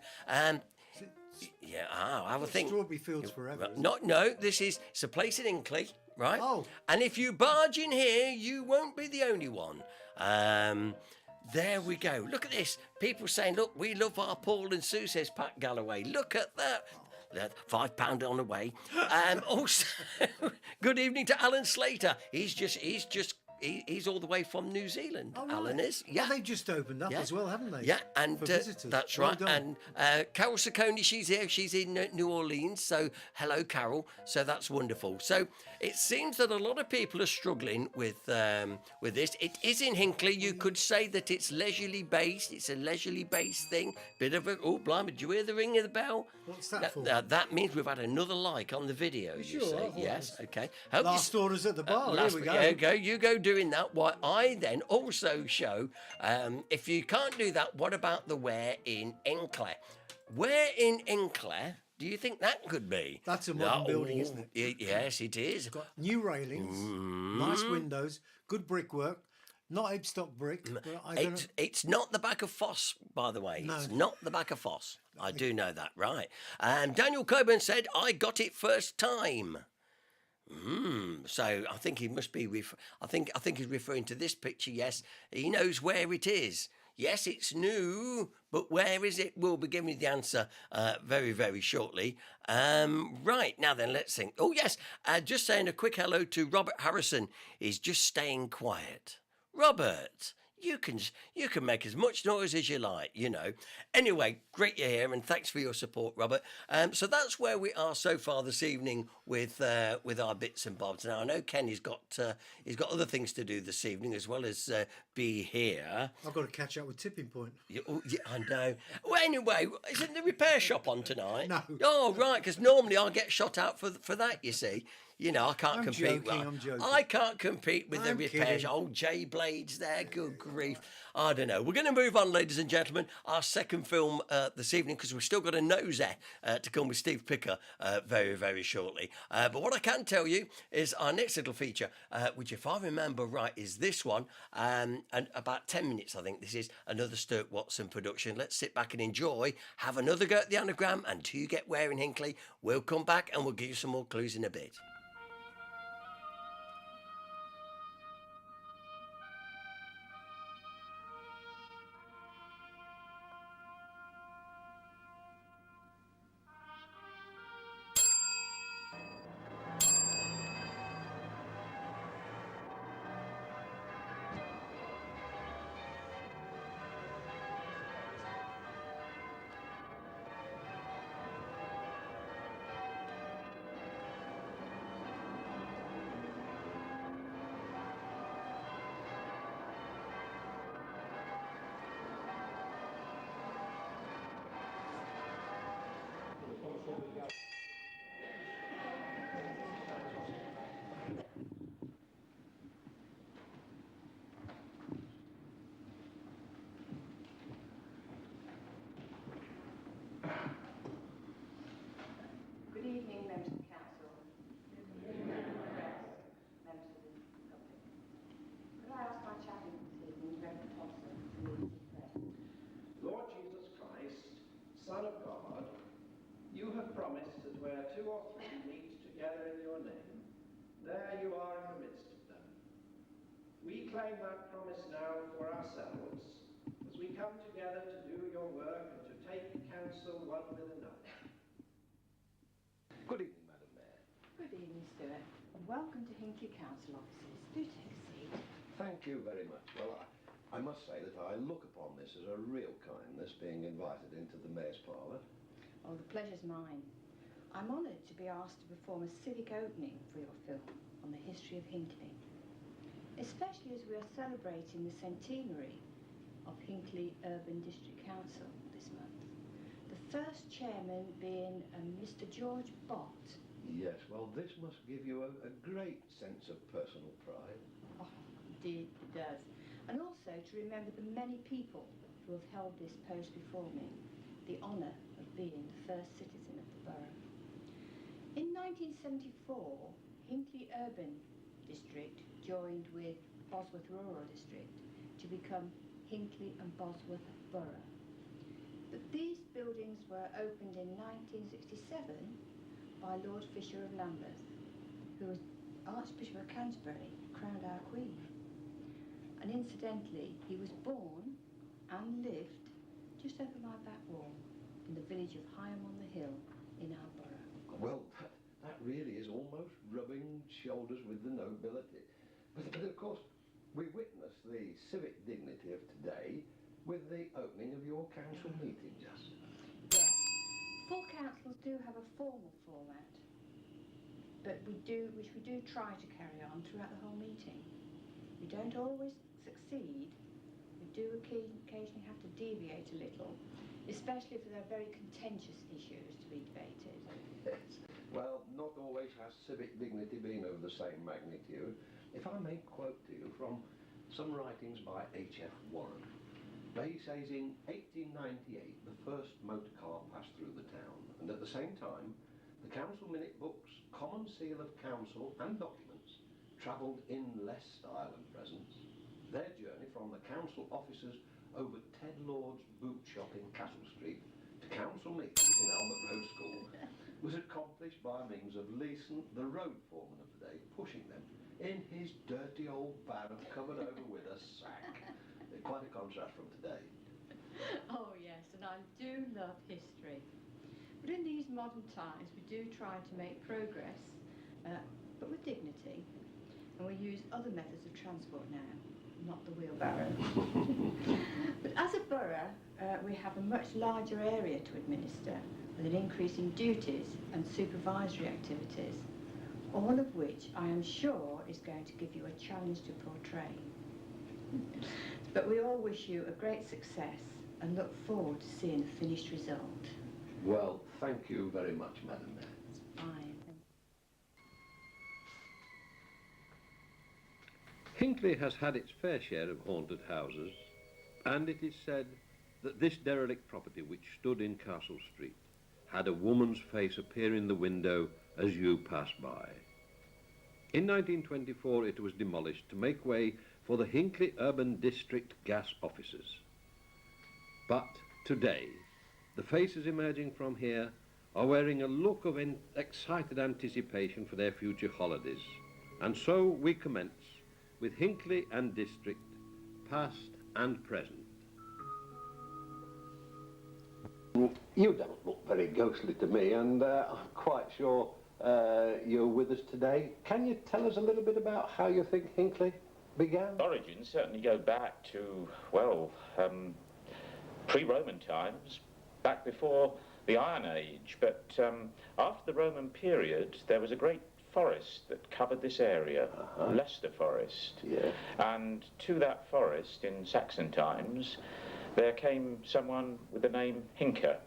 yeah, I'll have a think. Strawberry Fields Forever. isn't it? No, it's a place in Hinckley, right? Oh. And if you barge in here, you won't be the only one. There we go. Look at this. People saying, look, we love our Paul and Sue, says Pat Galloway. Look at that. That £5 on the way. Also, good evening to Alan Slater. He's all the way from New Zealand. Oh, right. Alan is. Yeah. Well, they've just opened up Yeah. as well, haven't they? Yeah, and for visitors. that's Well right. done. And Carol Sacconi, she's here. She's in New Orleans. So hello, Carol. So that's wonderful. So it seems that a lot of people are struggling with this. It is in Hinckley. You could say that it's leisurely based. It's a leisurely based thing. Bit of a blimey! Did you hear the ring of the bell? What's that for? That means we've had another like on the video. You Sure, see? I thought Yes. it was Okay. Hope Last orders at the bar. last Here we week. go. There you go. You go doing that. Why I then also show. If you can't do that, what about the where in Hinckley? Where in Hinckley do you think that could be? That's a modern building, isn't it? Yes, it is. Got new railings, nice windows, good brickwork. Not Ibstock brick. But I don't know. It's not the back of Foss, by the way. No. It's not the back of Foss. I do know that, right? Daniel Coburn said, I got it first time. So I think he must be. I think he's referring to this picture. Yes, he knows where it is. Yes, it's new, but where is it? We'll be giving you the answer very, very shortly. Right, now then, let's think. Oh, yes, just saying a quick hello to Robert Harrison. He's just staying quiet. Robert, you can make as much noise as you like, you know. Anyway, great you're here, and thanks for your support, Robert. So that's where we are so far this evening with our bits and bobs. Now I know Kenny's got other things to do this evening as well as be here. I've got to catch up with Tipping Point. Yeah, I know. Well, anyway, isn't the repair shop on tonight? No. Oh, right, because normally I get shot out for that, you see. You know, I can't I'm compete. joking, I'm joking. I can't compete with the I'm repair kidding. shop. Old J Blades there, good grief. I don't know. We're going to move on, ladies and gentlemen. Our second film this evening, because we've still got a nosy to come with Steve Picker very, very shortly. But what I can tell you is our next little feature, which if I remember right, is this one. And about 10 minutes, I think this is another Sturt Watson production. Let's sit back and enjoy, have another go at the anagram, and till you get where in Hinckley, we'll come back and we'll give you some more clues in a bit. Good evening, members of the council, members of the public. Could I ask my chaplain this evening, Reverend Thompson, to lead us in prayer? Lord Jesus Christ, Son of God, you have promised that where two or three meet together in your name, there you are in the midst of them. We claim that promise now for ourselves, as we come together to do your work and to take counsel one with another. Good evening, Madam Mayor. Good evening, Stuart, and welcome to Hinckley Council offices. Do take a seat. Thank you very much. Well, I must say that I look upon this as a real kindness, being invited into the Mayor's parlour. Oh, the pleasure's mine. I'm honoured to be asked to perform a civic opening for your film on the history of Hinckley, especially as we are celebrating the centenary of Hinckley Urban District Council this month. The first chairman being Mr. George Bott. Yes, well, this must give you a great sense of personal pride. Oh, indeed it does. And also to remember the many people who have held this post before me, the honour of being the first citizen of the borough. In 1974, Hinckley Urban District joined with Bosworth Rural District to become Hinckley and Bosworth Borough. But these buildings were opened in 1967 by Lord Fisher of Lambeth, who was Archbishop of Canterbury, crowned our Queen. And incidentally, he was born and lived just over my back wall in the village of Higham on the Hill in our borough. Well, that really is almost rubbing shoulders with the nobility. But of course, we witness the civic dignity of today with the opening of your council meeting, just. Yes, full councils do have a formal format, but which we do try to carry on throughout the whole meeting. We don't always succeed. We do occasionally have to deviate a little, especially if there are very contentious issues to be debated. Yes. Well, not always has civic dignity been of the same magnitude. If I may quote to you from some writings by H.F. Warren. He says in 1898 the first motor car passed through the town, and at the same time the council minute books, common seal of council and documents travelled in less style and presence. Their journey from the council offices over Ted Lord's boot shop in Castle Street to council meetings in Albert Road School was accomplished by means of Leeson, the road foreman of the day, pushing them in his dirty old van covered over with a sack. Quite a contrast from today. Oh yes, and I do love history. But in these modern times we do try to make progress, but with dignity. And we use other methods of transport now, not the wheelbarrow. But as a borough, we have a much larger area to administer, with an increase in duties and supervisory activities, all of which I am sure is going to give you a challenge to portray. But we all wish you a great success and look forward to seeing the finished result. Well, thank you very much, Madam Mayor. It's fine. Hinckley has had its fair share of haunted houses, and it is said that this derelict property, which stood in Castle Street, had a woman's face appear in the window as you passed by. In 1924 it was demolished to make way for the Hinckley Urban District gas offices. But today, the faces emerging from here are wearing a look of excited anticipation for their future holidays. And so we commence with Hinckley and District, past and present. You don't look very ghostly to me, and I'm quite sure you're with us today. Can you tell us a little bit about how you think Hinckley began? Origins certainly go back to, well, pre-Roman times, back before the Iron Age. But after the Roman period, there was a great forest that covered this area, Leicester Forest. Yeah. And to that forest, in Saxon times, there came someone with the name Hinker.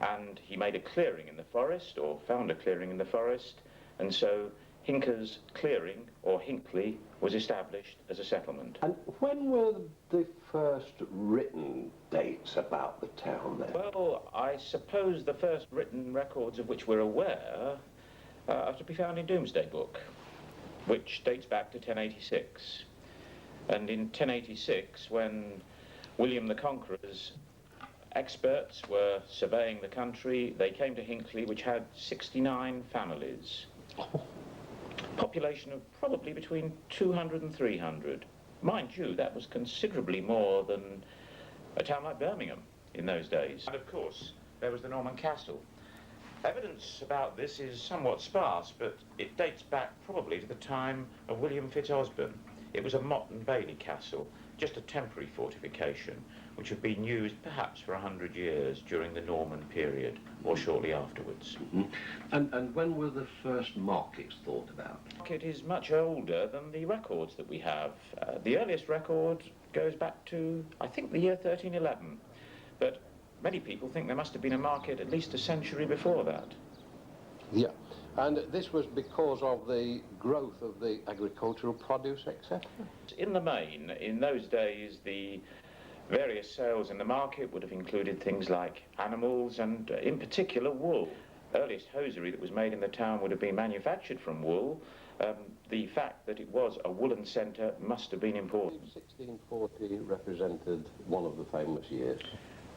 and he made a clearing in the forest, or found a clearing in the forest, and so Hinker's Clearing, or Hinckley, was established as a settlement. And when were the first written dates about the town then? Well, I suppose the first written records of which we're aware are to be found in Domesday Book, which dates back to 1086. And in 1086, when William the Conqueror's experts were surveying the country, they came to Hinckley, which had 69 families. Population of probably between 200 and 300. Mind you, that was considerably more than a town like Birmingham in those days. And of course, there was the Norman Castle. Evidence about this is somewhat sparse, but it dates back probably to the time of William Fitzosborne. It was a motte and bailey castle, just a temporary fortification, which had been used perhaps for 100 years during the Norman period, or shortly afterwards. And when were the first markets thought about? It is much older than the records that we have. The earliest record goes back to, I think, the year 1311, but many people think there must have been a market at least a century before that. Yeah, and this was because of the growth of the agricultural produce, etc.? In the main, in those days, the various sales in the market would have included things like animals and, in particular, wool. Earliest hosiery that was made in the town would have been manufactured from wool. The fact that it was a woolen centre must have been important. 1640 represented one of the famous years.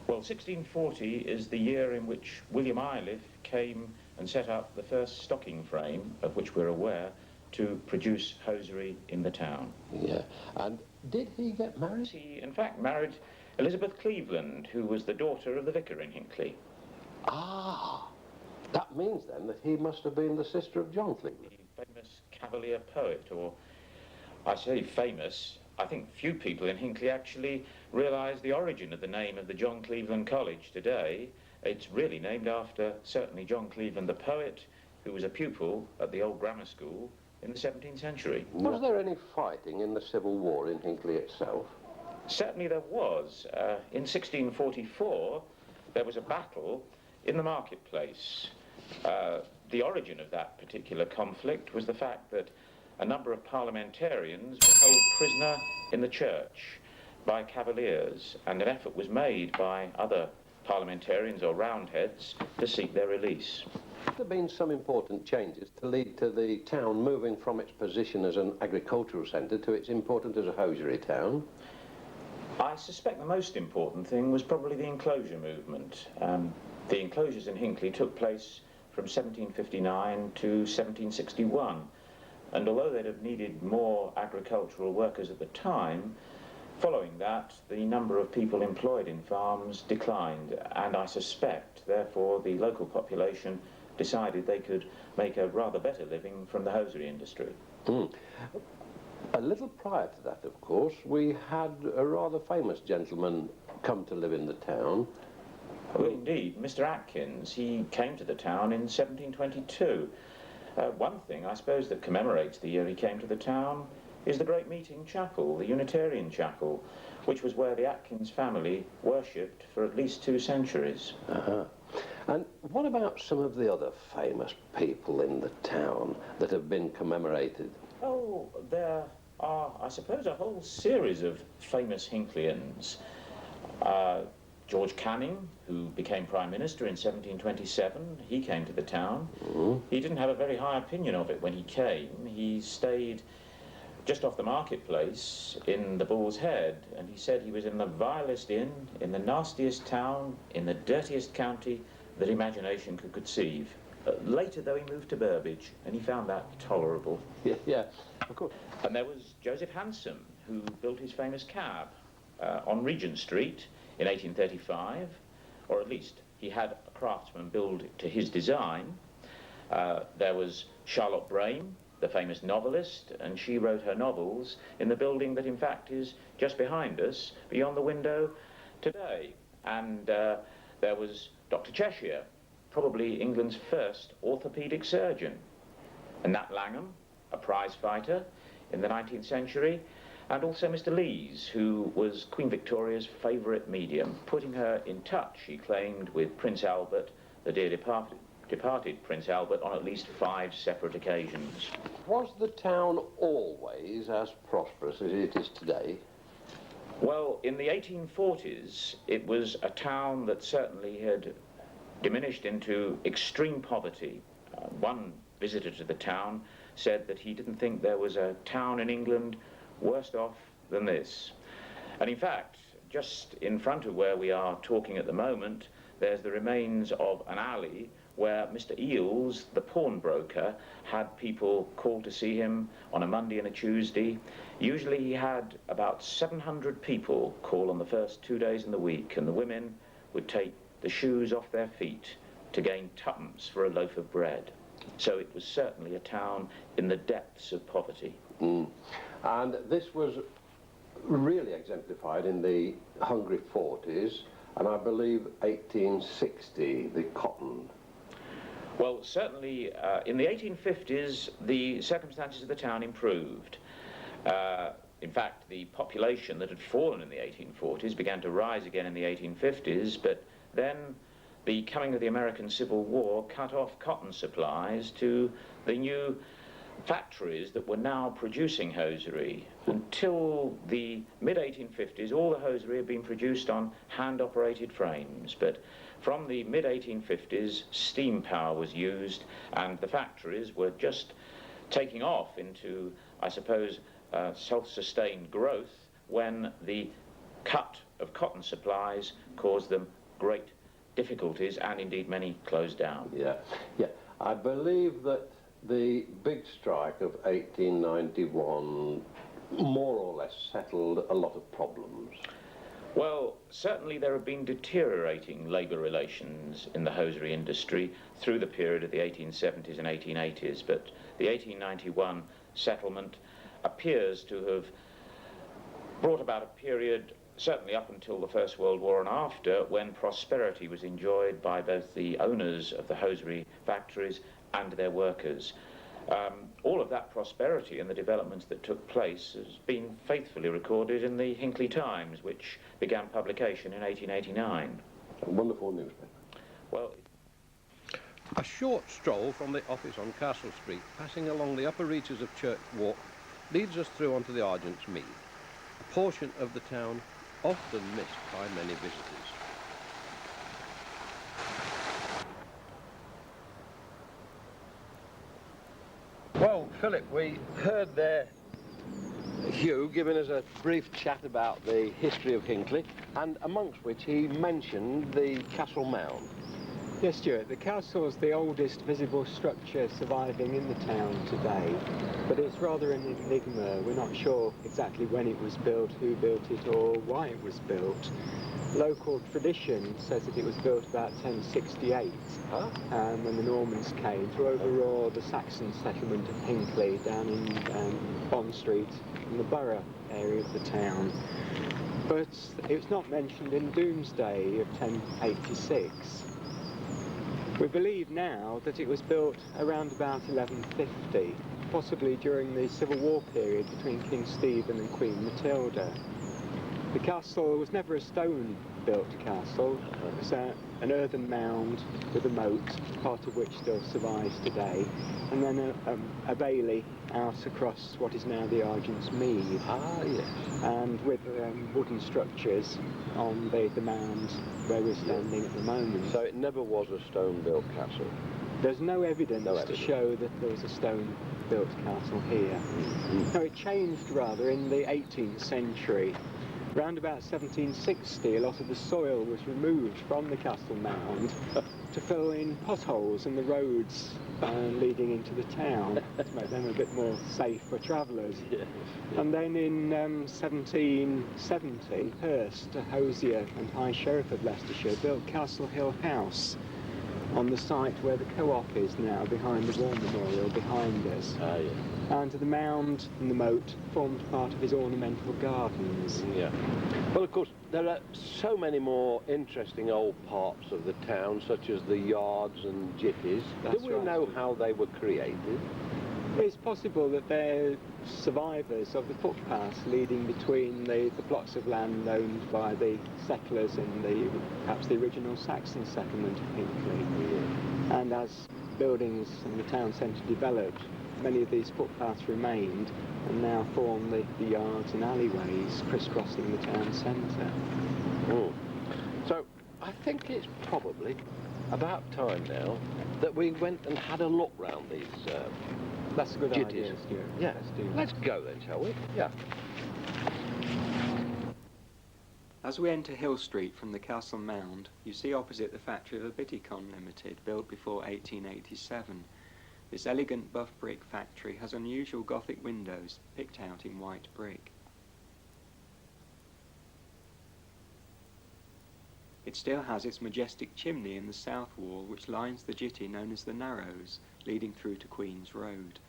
Well, 1640 is the year in which William Iliff came and set up the first stocking frame, of which we're aware, to produce hosiery in the town. Yeah, and did he get married? He, in fact, married Elizabeth Cleveland, who was the daughter of the vicar in Hinckley. Ah, that means then that he must have been the sister of John Cleveland. The famous Cavalier poet, or I say famous, I think few people in Hinckley actually realise the origin of the name of the John Cleveland College today. It's really named after, certainly, John Cleveland the poet, who was a pupil at the old grammar school in the 17th century. Was there any fighting in the Civil War in Hinckley itself? Certainly there was. In 1644, there was a battle in the marketplace. The origin of that particular conflict was the fact that a number of parliamentarians were held prisoner in the church by Cavaliers, and an effort was made by other parliamentarians or roundheads to seek their release. There have been some important changes to lead to the town moving from its position as an agricultural centre to its importance as a hosiery town. I suspect the most important thing was probably the enclosure movement. The enclosures in Hinckley took place from 1759 to 1761, and although they'd have needed more agricultural workers at the time, following that, the number of people employed in farms declined, and I suspect, therefore, the local population decided they could make a rather better living from the hosiery industry. A little prior to that, of course, we had a rather famous gentleman come to live in the town. Well, indeed, Mr. Atkins, he came to the town in 1722. One thing, I suppose, that commemorates the year he came to the town is the great meeting chapel, the Unitarian chapel, which was where the Atkins family worshipped for at least 2 centuries. And what about some of the other famous people in the town that have been commemorated? Oh, there are, I suppose, a whole series of famous Hinkleyans. George Canning, who became Prime Minister in 1727, he came to the town. He didn't have a very high opinion of it when he came. He stayed just off the marketplace in the Bull's Head, and he said he was in the vilest inn, in the nastiest town, in the dirtiest county that imagination could conceive. Later, though, he moved to Burbage, and he found that tolerable. Yeah, of course. And there was Joseph Hansom, who built his famous cab on Regent Street in 1835, or at least he had a craftsman build it to his design. There was Charlotte Brame, the famous novelist, and she wrote her novels in the building that in fact is just behind us, beyond the window today. And there was Dr. Cheshire, probably England's first orthopaedic surgeon. And Nat Langham, a prize fighter in the 19th century. and also Mr. Lees, who was Queen Victoria's favourite medium, putting her in touch, he claimed, with Prince Albert, the dear departed Prince Albert, on at least 5 separate occasions. Was the town always as prosperous as it is today? Well, in the 1840s, it was a town that certainly had diminished into extreme poverty. One visitor to the town said that he didn't think there was a town in England worse off than this. And in fact, just in front of where we are talking at the moment, there's the remains of an alley where Mr. Eales, the pawnbroker, had people call to see him on a Monday and a Tuesday. Usually he had about 700 people call on the first 2 days in the week, and the women would take the shoes off their feet to gain tuppence for a loaf of bread. So it was certainly a town in the depths of poverty. And this was really exemplified in the Hungry 40s, and I believe 1860, the cotton. Well, certainly in the 1850s, the circumstances of the town improved. In fact, the population that had fallen in the 1840s began to rise again in the 1850s, but then the coming of the American Civil War cut off cotton supplies to the new factories that were now producing hosiery. Until the mid-1850s, all the hosiery had been produced on hand-operated frames, but from the mid-1850s, steam power was used, and the factories were just taking off into, I suppose, self-sustained growth when the cut of cotton supplies caused them great difficulties, and indeed many closed down. Yeah. I believe that the big strike of 1891 more or less settled a lot of problems. Well, certainly there have been deteriorating labour relations in the hosiery industry through the period of the 1870s and 1880s, but the 1891 settlement appears to have brought about a period, certainly up until the First World War and after, when prosperity was enjoyed by both the owners of the hosiery factories and their workers. All of that prosperity and the developments that took place has been faithfully recorded in the Hinckley Times, which began publication in 1889. A wonderful newspaper. Well, a short stroll from the office on Castle Street, passing along the upper reaches of Church Walk, leads us through onto the Argent's Mead, a portion of the town often missed by many visitors. Well, Philip, we heard there Hugh giving us a brief chat about the history of Hinckley, and amongst which he mentioned the castle mound. Yes, Stuart, the castle is the oldest visible structure surviving in the town today, but it's rather an enigma. We're not sure exactly when it was built, who built it, or why it was built. Local tradition says that it was built about 1068, when the Normans came to overawe the Saxon settlement of Hinckley down in Bond Street, in the borough area of the town. But it's not mentioned in Doomsday of 1086. We believe now that it was built around about 1150, possibly during the Civil War period between King Stephen and Queen Matilda. The castle was never a stone-built castle. It was an earthen mound with a moat, part of which still survives today, and then a bailey out across what is now the Argent's Mead. Yes. And with wooden structures on the mound where we're standing at the moment. So it never was a stone-built castle? There's no evidence to show that there was a stone-built castle here. No, it changed rather in the 18th century. Around about 1760, a lot of the soil was removed from the castle mound to fill in potholes in the roads leading into the town, to make them a bit more safe for travellers. And then in 1770, Hurst, a hosier and High Sheriff of Leicestershire, built Castle Hill House on the site where the co-op is now, behind the War Memorial behind us. And the mound and the moat formed part of his ornamental gardens. Yeah. Well, of course, there are so many more interesting old parts of the town, such as the yards and jippies. Do we know how they were created? It's possible that they're survivors of the footpaths leading between the plots of land owned by the settlers in perhaps the original Saxon settlement of Hinckley. And as buildings in the town centre developed, many of these footpaths remained and now form the yards and alleyways crisscrossing the town centre. So I think it's probably about time now that we went and had a look round these That's a good jitties. idea, Stuart. Yeah, Let's do that. let's go then, shall we? Yeah. As we enter Hill Street from the Castle Mound, you see opposite the factory of Abiticon Limited, built before 1887. This elegant buff brick factory has unusual Gothic windows picked out in white brick. It still has its majestic chimney in the south wall, which lines the jitty known as the Narrows, leading through to Queen's Road.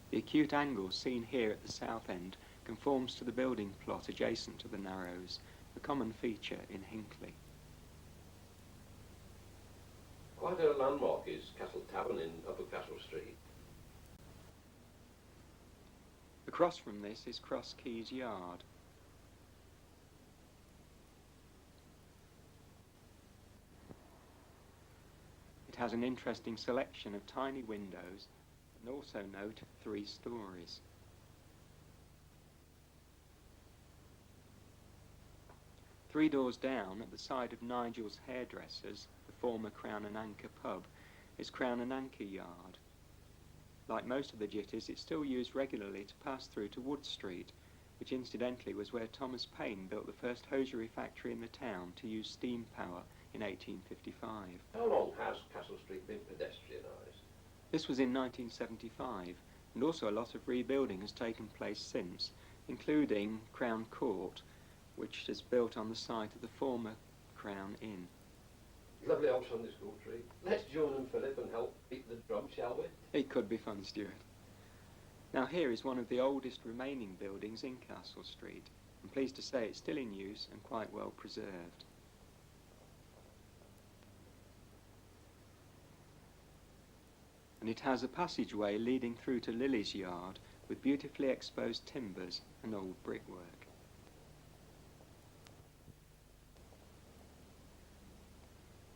The acute angle seen here at the south end conforms to the building plot adjacent to the Narrows, a common feature in Hinckley. Quite a landmark is Castle Tavern in Upper Castle Street. Across from this is Cross Keys Yard. It has an interesting selection of tiny windows and also note 3 stories. Three doors down, at the side of Nigel's Hairdressers, the former Crown and Anchor pub, is Crown and Anchor Yard. Like most of the jitties, it's still used regularly to pass through to Wood Street, which incidentally was where Thomas Paine built the first hosiery factory in the town to use steam power in 1855. How long has Castle Street been pedestrianised? This was in 1975, and also a lot of rebuilding has taken place since, including Crown Court, which is built on the site of the former Crown Inn. Lovely old Sunday school tree. Let's join them, Philip, and help beat the drum, shall we? It could be fun, Stuart. Now here is one of the oldest remaining buildings in Castle Street. I'm pleased to say it's still in use and quite well preserved. And it has a passageway leading through to Lily's Yard with beautifully exposed timbers and old brickwork.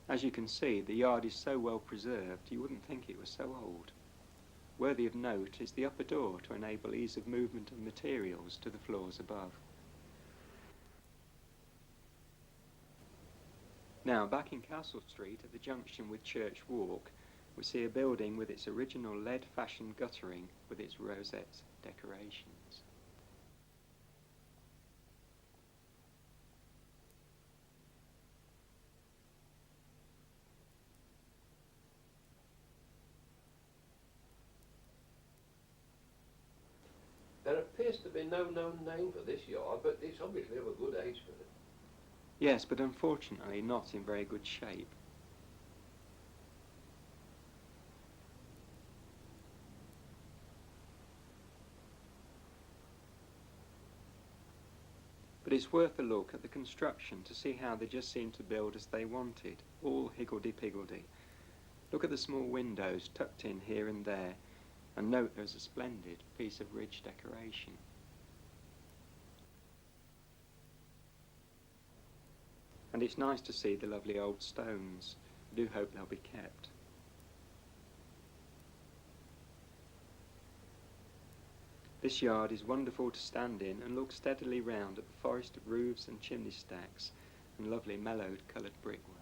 As you can see, the yard is so well preserved you wouldn't think it was so old. Worthy of note is the upper door to enable ease of movement of materials to the floors above. Now, back in Castle Street at the junction with Church Walk, we see a building with its original lead-fashioned guttering with its rosette decorations. There appears to be no known name for this yard, but it's obviously of a good age for it. Yes, but unfortunately not in very good shape. But it's worth a look at the construction to see how they just seem to build as they wanted, all higgledy-piggledy. Look at the small windows tucked in here and there, and note there's a splendid piece of ridge decoration. And it's nice to see the lovely old stones. I do hope they'll be kept. This yard is wonderful to stand in and look steadily round at the forest of roofs and chimney stacks and lovely mellowed coloured brickwork.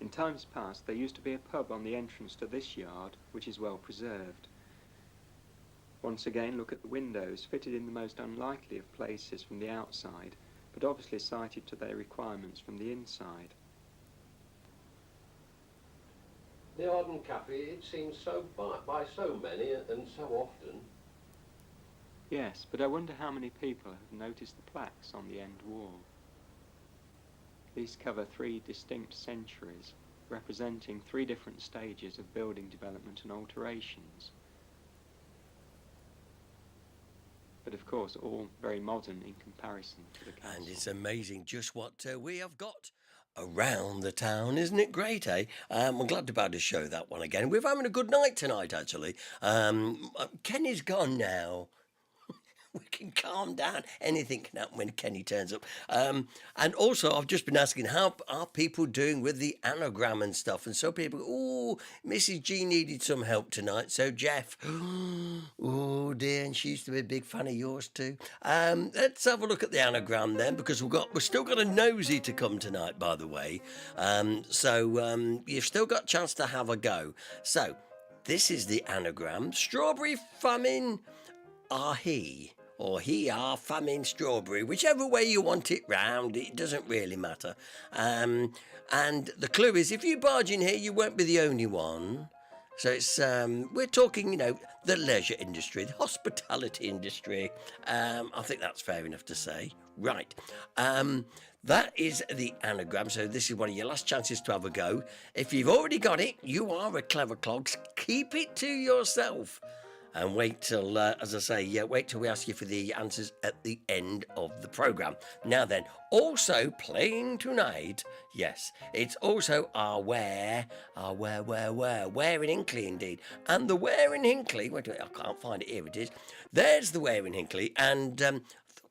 In times past there used to be a pub on the entrance to this yard, which is well preserved. Once again look at the windows, fitted in the most unlikely of places from the outside, but obviously sited to their requirements from the inside. The Arden Cafe, it seems so by so many and so often. Yes, but I wonder how many people have noticed the plaques on the end wall. These cover 3 distinct centuries, representing 3 different stages of building development and alterations. but of course all very modern in comparison to the castle. And it's amazing just what we have got around the town, isn't it great, eh? I'm glad to be able to show that one again. We're having a good night tonight, actually. Kenny's gone now. We can calm down. Anything can happen when Kenny turns up. And also, I've just been asking, how are people doing with the anagram and stuff? And so people go, oh, Mrs. G needed some help tonight. So Jeff, oh dear, and she used to be a big fan of yours too. Let's have a look at the anagram then, because we've still got a nosy to come tonight, by the way. So you've still got a chance to have a go. So this is the anagram. Strawberry famine are he. Or he are famine strawberry, whichever way you want it round, it doesn't really matter. And the clue is, if you barge in here, you won't be the only one. So it's we're talking, you know, the leisure industry, the hospitality industry. I think that's fair enough to say. Right. That is the anagram. So this is one of your last chances to have a go. If you've already got it, you are a clever clogs. Keep it to yourself. And wait till, as I say, wait till we ask you for the answers at the end of the programme. Now then, also playing tonight, yes, it's also our where in Hinckley indeed. And the where in Hinckley, wait a minute, I can't find it, here it is. There's the where in Hinckley, and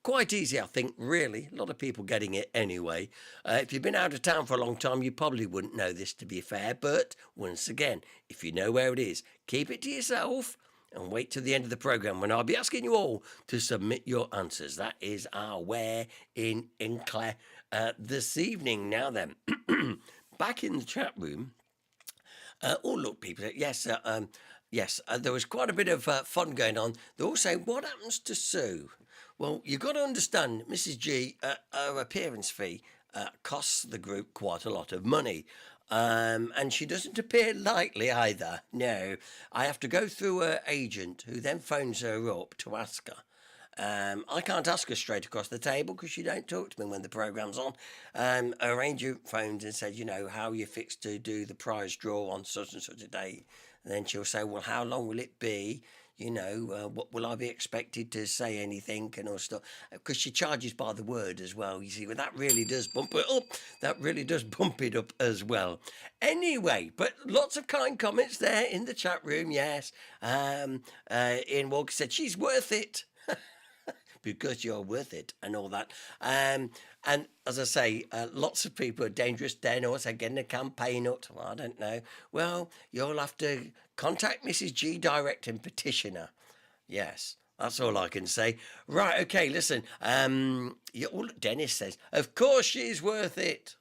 quite easy, I think, really. A lot of people getting it anyway. If you've been out of town for a long time, you probably wouldn't know this, to be fair. But once again, if you know where it is, keep it to yourself. And wait till the end of the programme when I'll be asking you all to submit your answers. That is our where in Hinckley this evening. Now then, back in the chat room. Oh, look, people. Yes, there was quite a bit of fun going on. They all say, what happens to Sue? Well, you've got to understand, Mrs. G, her appearance fee costs the group quite a lot of money. And she doesn't appear lightly either. No, I have to go through her agent, who then phones her up to ask her. I can't ask her straight across the table because she don't talk to me when the programme's on. Her agent phones and says, you know, how are you fixed to do the prize draw on such and such a date? And then she'll say, well, how long will it be? You know, what will I be expected to say anything and all stuff? Because she charges by the word as well. You see, well, that really does bump it up. That really does bump it up as well. Anyway, but lots of kind comments there in the chat room, yes. Ian Walker said, she's worth it. Because you're worth it and all that. And as I say, lots of people are dangerous then or getting a campaign up. Well, I don't know. Well, you'll have to contact Mrs. G direct and petition her. Yes, that's all I can say. Right, okay, listen. Dennis says, of course she's worth it.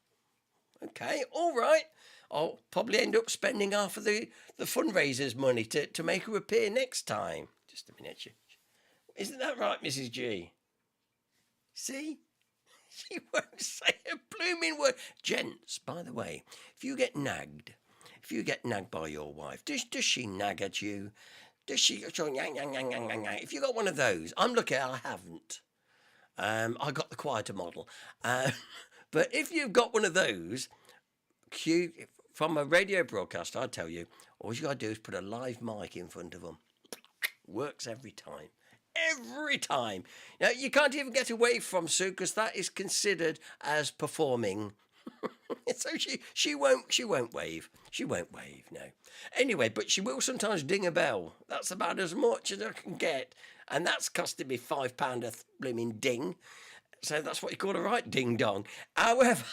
Okay, all right. I'll probably end up spending half of the fundraiser's money to make her appear next time. Just a minute. Isn't that right, Mrs. G? See? She won't say a blooming word. Gents, by the way, if you get nagged by your wife, does she nag at you? Does she go, yang, yang, yang, yang, yang, yang? If you got one of those, I'm lucky I haven't. I got the quieter model. But if you've got one of those, from a radio broadcast, I tell you, all you got to do is put a live mic in front of them. Works every time. Every time. Now, you can't even get away from Sue because that is considered as performing. So she won't wave. She won't wave, no. Anyway, but she will sometimes ding a bell. That's about as much as I can get. And that's costing me £5 a blooming ding. So that's what you call a right ding-dong. However,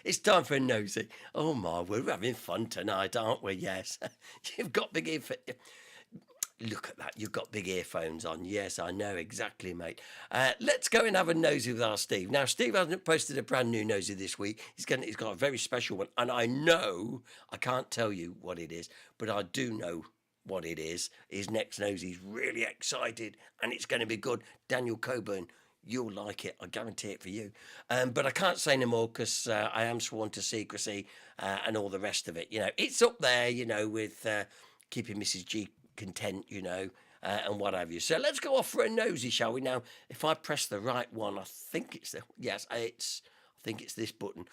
it's time for a nosy. Oh my, we're having fun tonight, aren't we? Yes. You've got big earphones. Look at that, you've got big earphones on. Yes, I know, exactly, mate. Let's go and have a nosy with our Steve. Now, Steve hasn't posted a brand new nosy this week. He's got a very special one. And I know, I can't tell you what it is, but I do know what it is. His next nosy's really excited and it's going to be good. Daniel Coburn, you'll like it. I guarantee it for you. But I can't say no more because I am sworn to secrecy and all the rest of it. You know, it's up there, you know, with keeping Mrs. G content, you know, and what have you. So let's go off for a nosy, shall we? Now, if I press the right one, I think it's I think it's this button.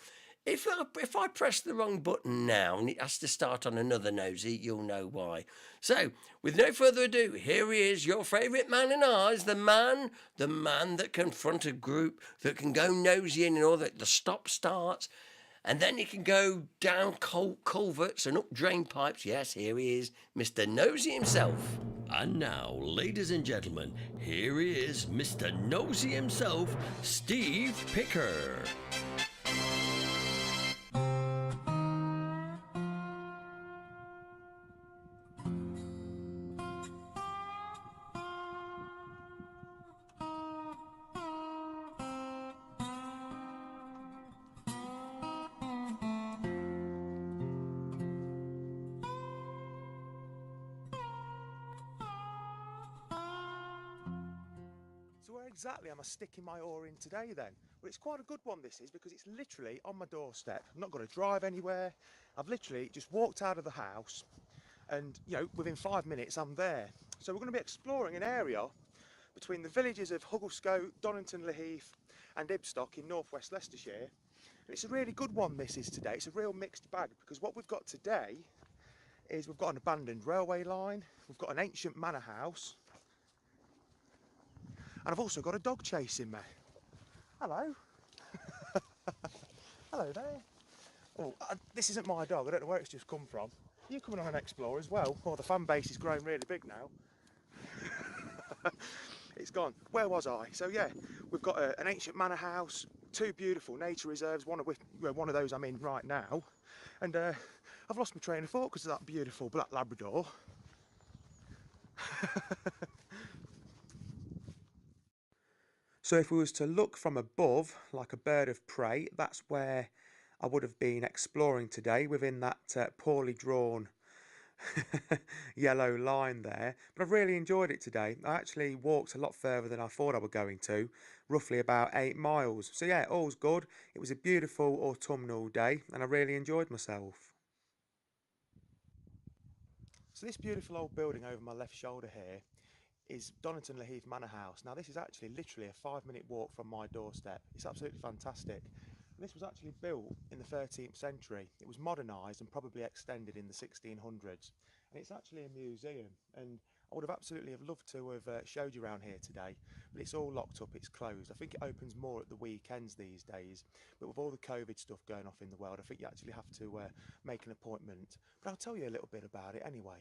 If I press the wrong button now and it has to start on another nosy, you'll know why. So, with no further ado, here he is, your favourite man in ours, the man that can front a group, that can go nosying and all that, the stop starts, and then he can go down culverts and up drain pipes. Yes, here he is, Mr. Nosy himself. And now, ladies and gentlemen, here he is, Mr. Nosy himself, Steve Picker. So where exactly am I sticking my oar in today then? Well, it's quite a good one this is, because it's literally on my doorstep. I've not got to drive anywhere. I've literally just walked out of the house and, you know, within 5 minutes I'm there. So we're going to be exploring an area between the villages of Hugglescote, Donington Le Heath and Ibstock in northwest Leicestershire. And it's a really good one this is today. It's a real mixed bag, because what we've got today is we've got an abandoned railway line, we've got an ancient manor house, and I've also got a dog chasing me. Hello. Hello there. Oh, this isn't my dog. I don't know where it's just come from. You coming on an explore as well? Oh, the fan base is growing really big now. It's gone. Where was I? So yeah, we've got an ancient manor house, 2 beautiful nature reserves, one of those I'm in right now, and I've lost my train of thought because of that beautiful black Labrador. So if we was to look from above, like a bird of prey, that's where I would have been exploring today, within that poorly drawn yellow line there. But I've really enjoyed it today. I actually walked a lot further than I thought I was going to, roughly about 8 miles. So yeah, all's good. It was a beautiful autumnal day and I really enjoyed myself. So this beautiful old building over my left shoulder here is Donington Le Heath Manor House. Now this is actually literally a 5-minute walk from my doorstep. It's absolutely fantastic. This was actually built in the 13th century. It was modernised and probably extended in the 1600s. And it's actually a museum. And I would have absolutely loved to have showed you around here today, but it's all locked up, it's closed. I think it opens more at the weekends these days. But with all the COVID stuff going off in the world, I think you actually have to make an appointment. But I'll tell you a little bit about it anyway.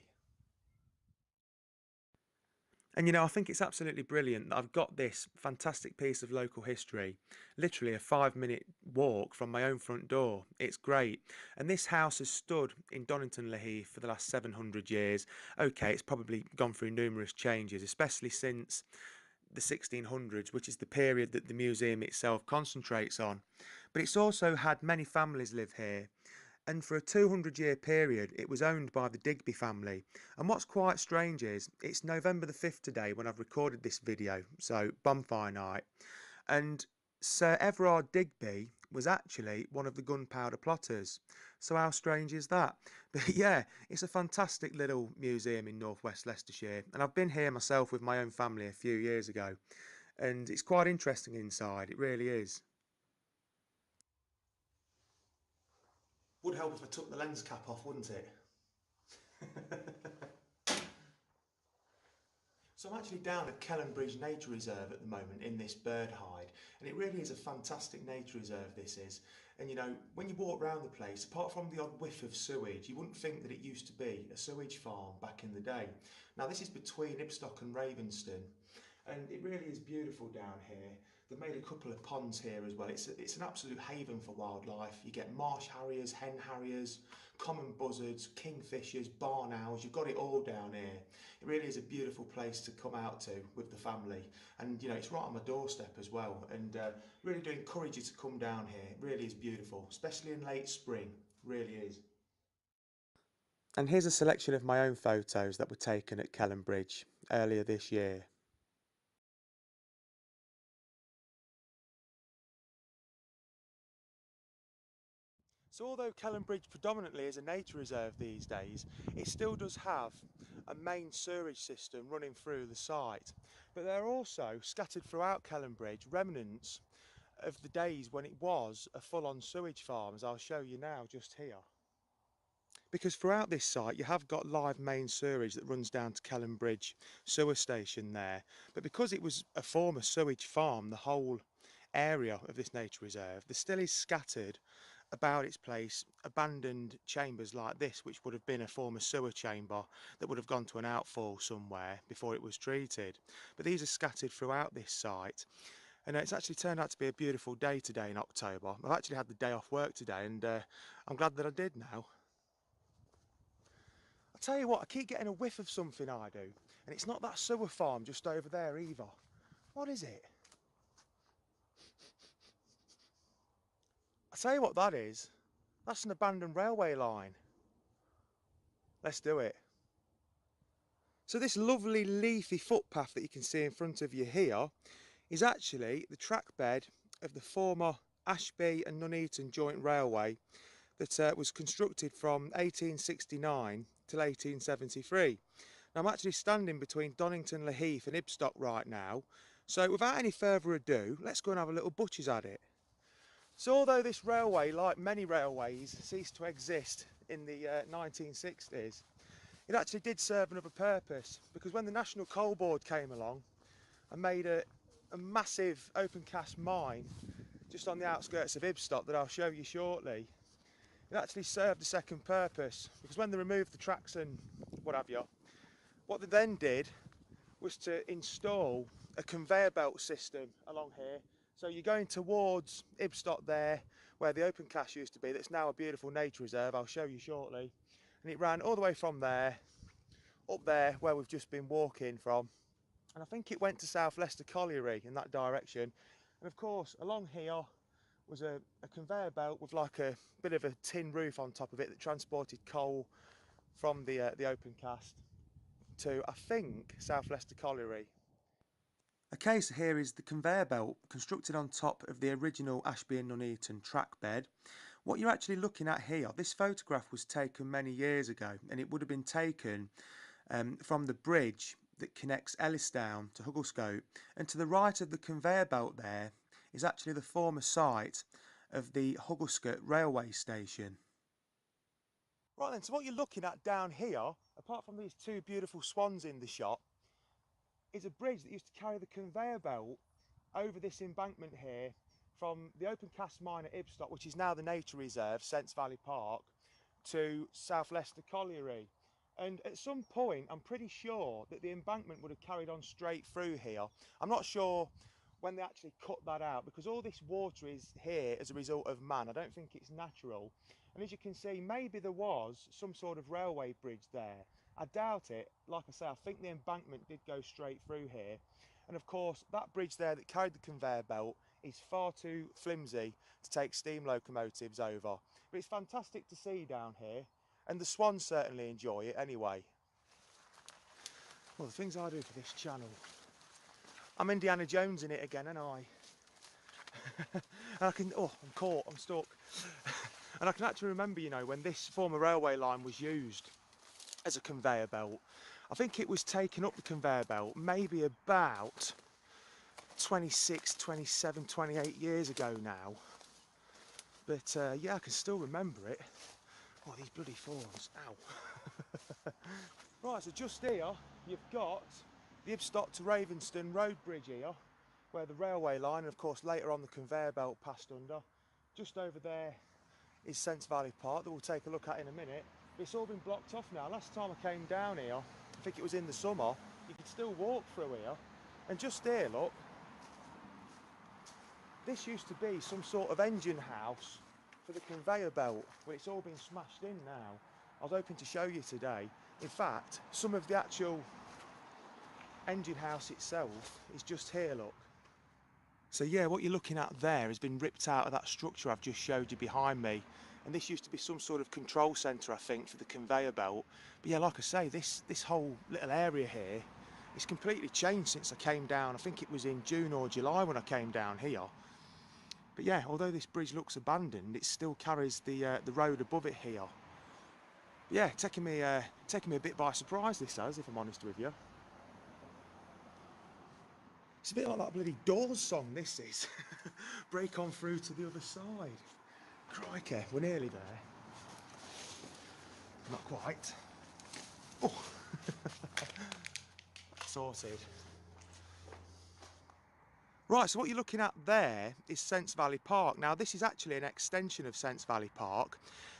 And you know, I think it's absolutely brilliant that I've got this fantastic piece of local history, literally a 5-minute walk from my own front door. It's great. And this house has stood in Donington Le Heath for the last 700 years. Okay, it's probably gone through numerous changes, especially since the 1600s, which is the period that the museum itself concentrates on. But it's also had many families live here. And for a 200-year period, it was owned by the Digby family. And what's quite strange is, it's November the 5th today when I've recorded this video, so bonfire night. And Sir Everard Digby was actually one of the gunpowder plotters. So how strange is that? But yeah, it's a fantastic little museum in northwest Leicestershire. And I've been here myself with my own family a few years ago. And it's quite interesting inside, it really is. Would help if I took the lens cap off, wouldn't it? So I'm actually down at Kellenbridge Nature Reserve at the moment in this bird hide, and it really is a fantastic nature reserve, this is. And you know, when you walk around the place, apart from the odd whiff of sewage, you wouldn't think that it used to be a sewage farm back in the day. Now this is between Ibstock and Ravenston, and it really is beautiful down here. They've made a couple of ponds here as well. It's an absolute haven for wildlife. You get marsh harriers, hen harriers, common buzzards, kingfishers, barn owls. You've got it all down here. It really is a beautiful place to come out to with the family. And you know, it's right on my doorstep as well. And really do encourage you to come down here. It really is beautiful, especially in late spring. It really is. And here's a selection of my own photos that were taken at Kellenbridge earlier this year. So although Kellenbridge predominantly is a nature reserve these days, it still does have a main sewerage system running through the site. But there are also, scattered throughout Kellenbridge, remnants of the days when it was a full-on sewage farm, as I'll show you now just here. Because throughout this site you have got live main sewerage that runs down to Kelham Bridge sewer station there, but because it was a former sewage farm, the whole area of this nature reserve, there still is scattered about its place abandoned chambers like this, which would have been a former sewer chamber that would have gone to an outfall somewhere before it was treated. But these are scattered throughout this site, and it's actually turned out to be a beautiful day today in October. I've actually had the day off work today, and I'm glad that I did now. I tell you what, I keep getting a whiff of something, I do, and it's not that sewer farm just over there either. What is it? I tell you what that is. That's an abandoned railway line. Let's do it. So this lovely leafy footpath that you can see in front of you here is actually the track bed of the former Ashby and Nuneaton Joint Railway that was constructed from 1869 till 1873. Now I'm actually standing between Donington, Laheath and Ibstock right now, so without any further ado, let's go and have a little butcher's at it. So although this railway, like many railways, ceased to exist in the 1960s, it actually did serve another purpose, because when the National Coal Board came along and made a massive open cast mine just on the outskirts of Ibstock that I'll show you shortly, it actually served a second purpose, because when they removed the tracks and what have you, what they then did was to install a conveyor belt system along here. So you're going towards Ibstock there, where the open cast used to be, that's now a beautiful nature reserve, I'll show you shortly. And it ran all the way from there, up there where we've just been walking from. And I think it went to South Leicester Colliery in that direction. And of course, along here was a conveyor belt with like a bit of a tin roof on top of it that transported coal from the open cast to, I think, South Leicester Colliery. Okay, so here is the conveyor belt constructed on top of the original Ashby and Nuneaton track bed. What you're actually looking at here, this photograph was taken many years ago, and it would have been taken from the bridge that connects Ellisdown to Hugglescote, and to the right of the conveyor belt there is actually the former site of the Hugglescote railway station. Right then, so what you're looking at down here, apart from these two beautiful swans in the shot, is a bridge that used to carry the conveyor belt over this embankment here from the open cast mine at Ibstock, which is now the nature reserve, Sents Valley Park, to South Leicester Colliery. And at some point, I'm pretty sure that the embankment would have carried on straight through here. I'm not sure when they actually cut that out, because all this water is here as a result of man. I don't think it's natural. And as you can see, maybe there was some sort of railway bridge there. I doubt it. Like I say, I think the embankment did go straight through here. And of course, that bridge there that carried the conveyor belt is far too flimsy to take steam locomotives over. But it's fantastic to see down here, and the swans certainly enjoy it anyway. Well, the things I do for this channel. I'm Indiana Jones in it again, and I can, oh, I'm caught, I'm stuck. And I can actually remember, you know, when this former railway line was used as a conveyor belt. I think it was taken up the conveyor belt maybe about 26, 27, 28 years ago now. But yeah, I can still remember it. Oh, these bloody thorns, ow. Right, so just here, you've got the Ibstock to Ravenston road bridge here, where the railway line, and of course later on the conveyor belt passed under. Just over there is Sents Valley Park that we'll take a look at in a minute. But it's all been blocked off now. Last time I came down here, I think it was in the summer, you could still walk through here. And just here, look, this used to be some sort of engine house for the conveyor belt, but it's all been smashed in now. I was hoping to show you today. In fact, some of the actual engine house itself is just here, look. So yeah, what you're looking at there has been ripped out of that structure I've just showed you behind me. And this used to be some sort of control centre, I think, for the conveyor belt. But yeah, like I say, this whole little area here is completely changed since I came down. I think it was in June or July when I came down here. But yeah, although this bridge looks abandoned, it still carries the road above it here. But yeah, taking me a bit by surprise, this has, if I'm honest with you. It's a bit like that bloody Doors song, this is. Break on through to the other side. Crikey, we're nearly there. Not quite. Oh. Sorted. Right, so what you're looking at there is Sence Valley Park. Now, this is actually an extension of Sence Valley Park.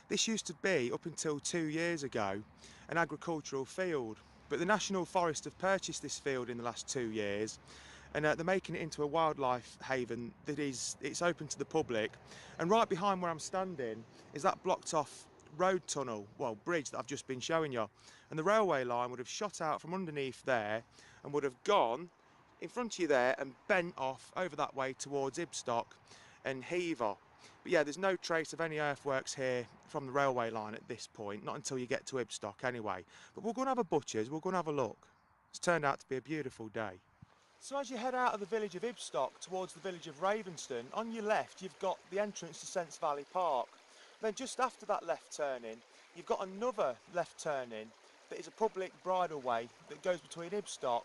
This used to be, up until 2 years ago, an agricultural field. But the National Forest have purchased this field in the last 2 years, and they're making it into a wildlife haven that it's open to the public. And right behind where I'm standing is that blocked off road tunnel, well, bridge that I've just been showing you. And the railway line would have shot out from underneath there and would have gone in front of you there and bent off over that way towards Ibstock and Hever. But yeah, there's no trace of any earthworks here from the railway line at this point, not until you get to Ibstock anyway. But we're going to have a butcher's, we're going to have a look. It's turned out to be a beautiful day. So as you head out of the village of Ibstock towards the village of Ravenston, on your left you've got the entrance to Sence Valley Park. Then just after that left turning, you've got another left turning that is a public bridleway that goes between Ibstock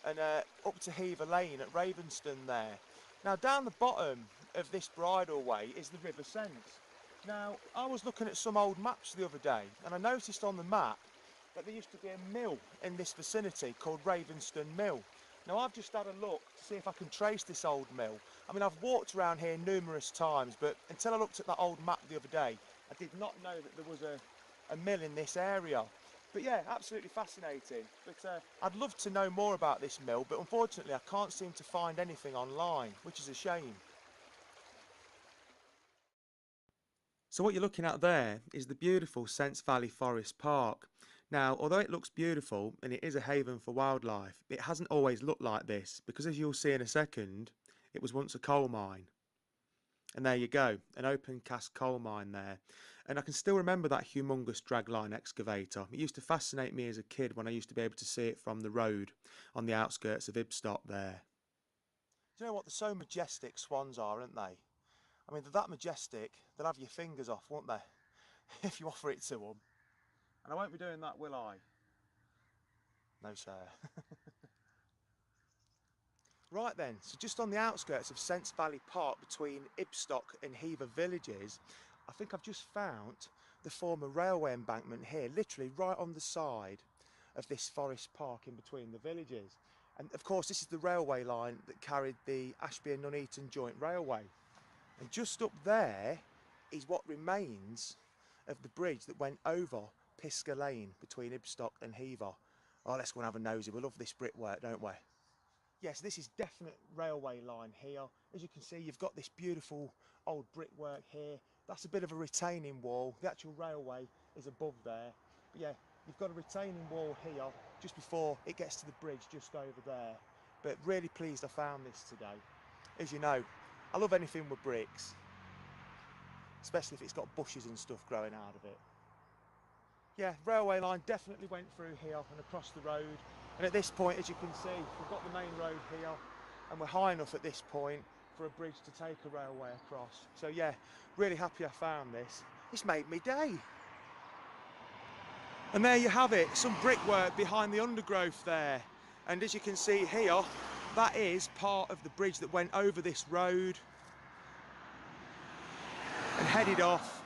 and up to Hever Lane at Ravenston there. Now down the bottom of this bridleway is the River Sence. Now I was looking at some old maps the other day and I noticed on the map that there used to be a mill in this vicinity called Ravenston Mill. Now I've just had a look to see if I can trace this old mill. I mean, I've walked around here numerous times, but until I looked at that old map the other day, I did not know that there was a mill in this area. But yeah, absolutely fascinating. But I'd love to know more about this mill, but unfortunately I can't seem to find anything online, which is a shame. So what you're looking at there is the beautiful Sence Valley Forest Park. Now, although it looks beautiful and it is a haven for wildlife, it hasn't always looked like this, because as you'll see in a second, it was once a coal mine. And there you go, an open cast coal mine there. And I can still remember that humongous dragline excavator. It used to fascinate me as a kid when I used to be able to see it from the road on the outskirts of Ibstock there. Do you know what, they're so majestic, swans are, aren't they? I mean, they're that majestic, they'll have your fingers off, won't they? If you offer it to them. And I won't be doing that, will I? No, sir. Right then, so just on the outskirts of Sence Valley Park between Ibstock and Hever villages, I think I've just found the former railway embankment here, literally right on the side of this forest park in between the villages. And of course this is the railway line that carried the Ashby and Nuneaton Joint Railway. And just up there is what remains of the bridge that went over Pisker Lane between Ibstock and Hever. Oh, let's go and have a nosy. We love this brickwork, don't we? Yes, this is definite railway line here. As you can see, you've got this beautiful old brickwork here. That's a bit of a retaining wall. The actual railway is above there. But yeah, you've got a retaining wall here just before it gets to the bridge just over there. But really pleased I found this today. As you know, I love anything with bricks, especially if it's got bushes and stuff growing out of it. Yeah, railway line definitely went through here and across the road. And at this point, as you can see, we've got the main road here and we're high enough at this point for a bridge to take a railway across. So yeah, really happy I found this. It's made me day. And there you have it, some brickwork behind the undergrowth there. And as you can see here, that is part of the bridge that went over this road and headed off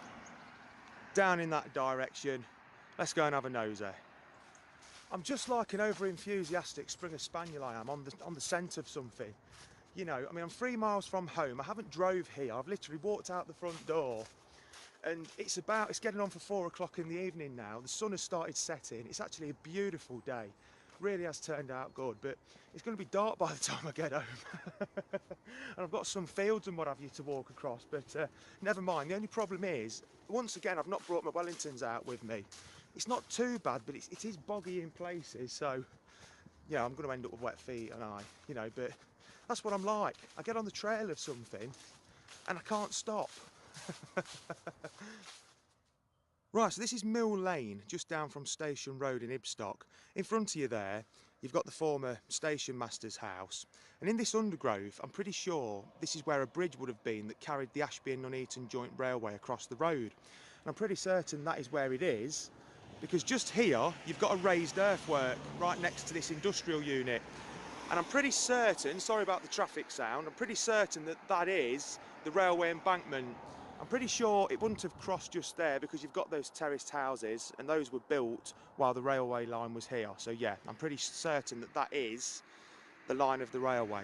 down in that direction. Let's go and have a nosy. I'm just like an over-enthusiastic Springer Spaniel I am, on the scent of something. You know, I mean, I'm 3 miles from home. I haven't drove here. I've literally walked out the front door. And it's getting on for 4 o'clock in the evening now. The sun has started setting. It's actually a beautiful day. Really has turned out good, but it's going to be dark by the time I get home. And I've got some fields and what have you to walk across, but never mind. The only problem is, once again, I've not brought my Wellingtons out with me. It's not too bad, but it is boggy in places, so yeah, I'm going to end up with wet feet, and you know, but that's what I'm like. I get on the trail of something and I can't stop. Right, so this is Mill Lane, just down from Station Road in Ibstock. In front of you there, you've got the former station master's house. And in this undergrowth, I'm pretty sure this is where a bridge would have been that carried the Ashby and Nuneaton Joint Railway across the road. And I'm pretty certain that is where it is, because just here, you've got a raised earthwork right next to this industrial unit. And I'm pretty certain, sorry about the traffic sound, I'm pretty certain that that is the railway embankment. I'm pretty sure it wouldn't have crossed just there because you've got those terraced houses and those were built while the railway line was here. So yeah, I'm pretty certain that that is the line of the railway.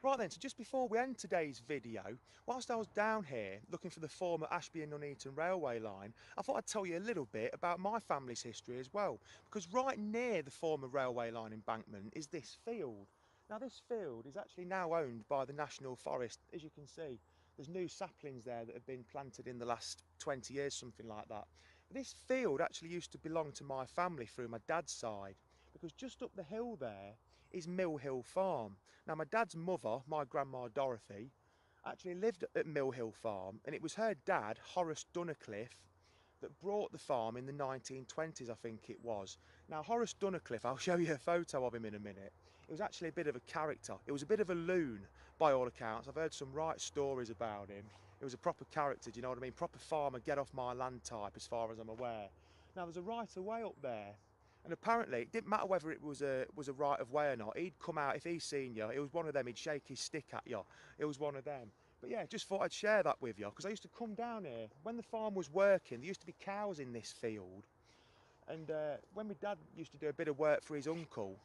Right then, so just before we end today's video, whilst I was down here looking for the former Ashby and Nuneaton railway line, I thought I'd tell you a little bit about my family's history as well, because right near the former railway line embankment is this field. Now this field is actually now owned by the National Forest. As you can see, there's new saplings there that have been planted in the last 20 years, something like that. But this field actually used to belong to my family through my dad's side, because just up the hill there is Mill Hill Farm. Now my dad's mother, my grandma Dorothy, actually lived at Mill Hill Farm, and it was her dad, Horace Dunnicliffe, that brought the farm in the 1920s, I think it was. Now Horace Dunnicliffe, I'll show you a photo of him in a minute. It was actually a bit of a character. It was a bit of a loon, by all accounts. I've heard some right stories about him. It was a proper character, do you know what I mean? Proper farmer, get off my land type, as far as I'm aware. Now there's a right of way up there, and apparently it didn't matter whether it was a right of way or not. He'd come out, if he's seen you, it was one of them, he'd shake his stick at you. It was one of them. But yeah, just thought I'd share that with you, because I used to come down here. When the farm was working, there used to be cows in this field. And when my dad used to do a bit of work for his uncle,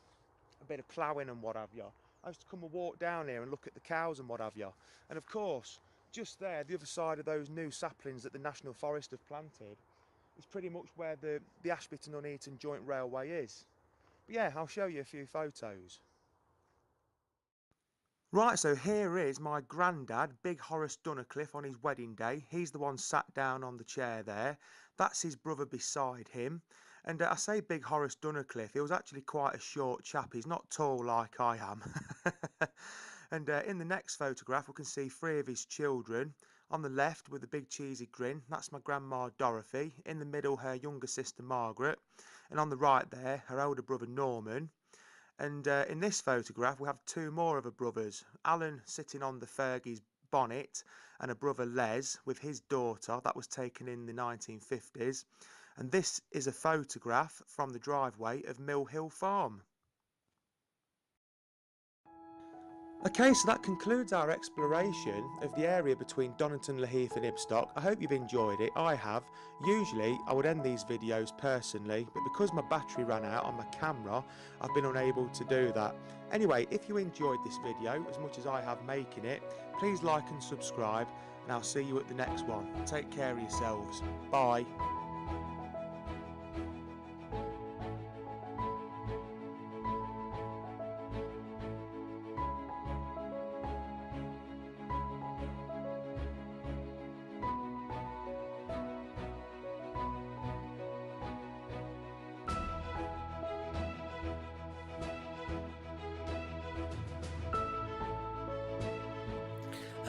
a bit of ploughing and what have you, I used to come and walk down here and look at the cows and what have you. And of course, just there, the other side of those new saplings that the National Forest have planted, is pretty much where the Ashby to Nuneaton Joint Railway is. But yeah, I'll show you a few photos. Right, so here is my granddad, Big Horace Dunnicliffe, on his wedding day. He's the one sat down on the chair there. That's his brother beside him. And I say Big Horace Dunnicliffe, he was actually quite a short chap. He's not tall like I am. And in the next photograph, we can see three of his children. On the left, with a big cheesy grin, that's my grandma Dorothy. In the middle, her younger sister Margaret. And on the right there, her older brother Norman. And in this photograph, we have two more of her brothers. Alan sitting on the Fergie's bonnet, and a brother Les with his daughter. That was taken in the 1950s. And this is a photograph from the driveway of Mill Hill Farm. Okay, so that concludes our exploration of the area between Donington, Laheath and Ibstock. I hope you've enjoyed it. I have. Usually I would end these videos personally, but because my battery ran out on my camera, I've been unable to do that. Anyway, if you enjoyed this video as much as I have making it, please like and subscribe, and I'll see you at the next one. Take care of yourselves. Bye.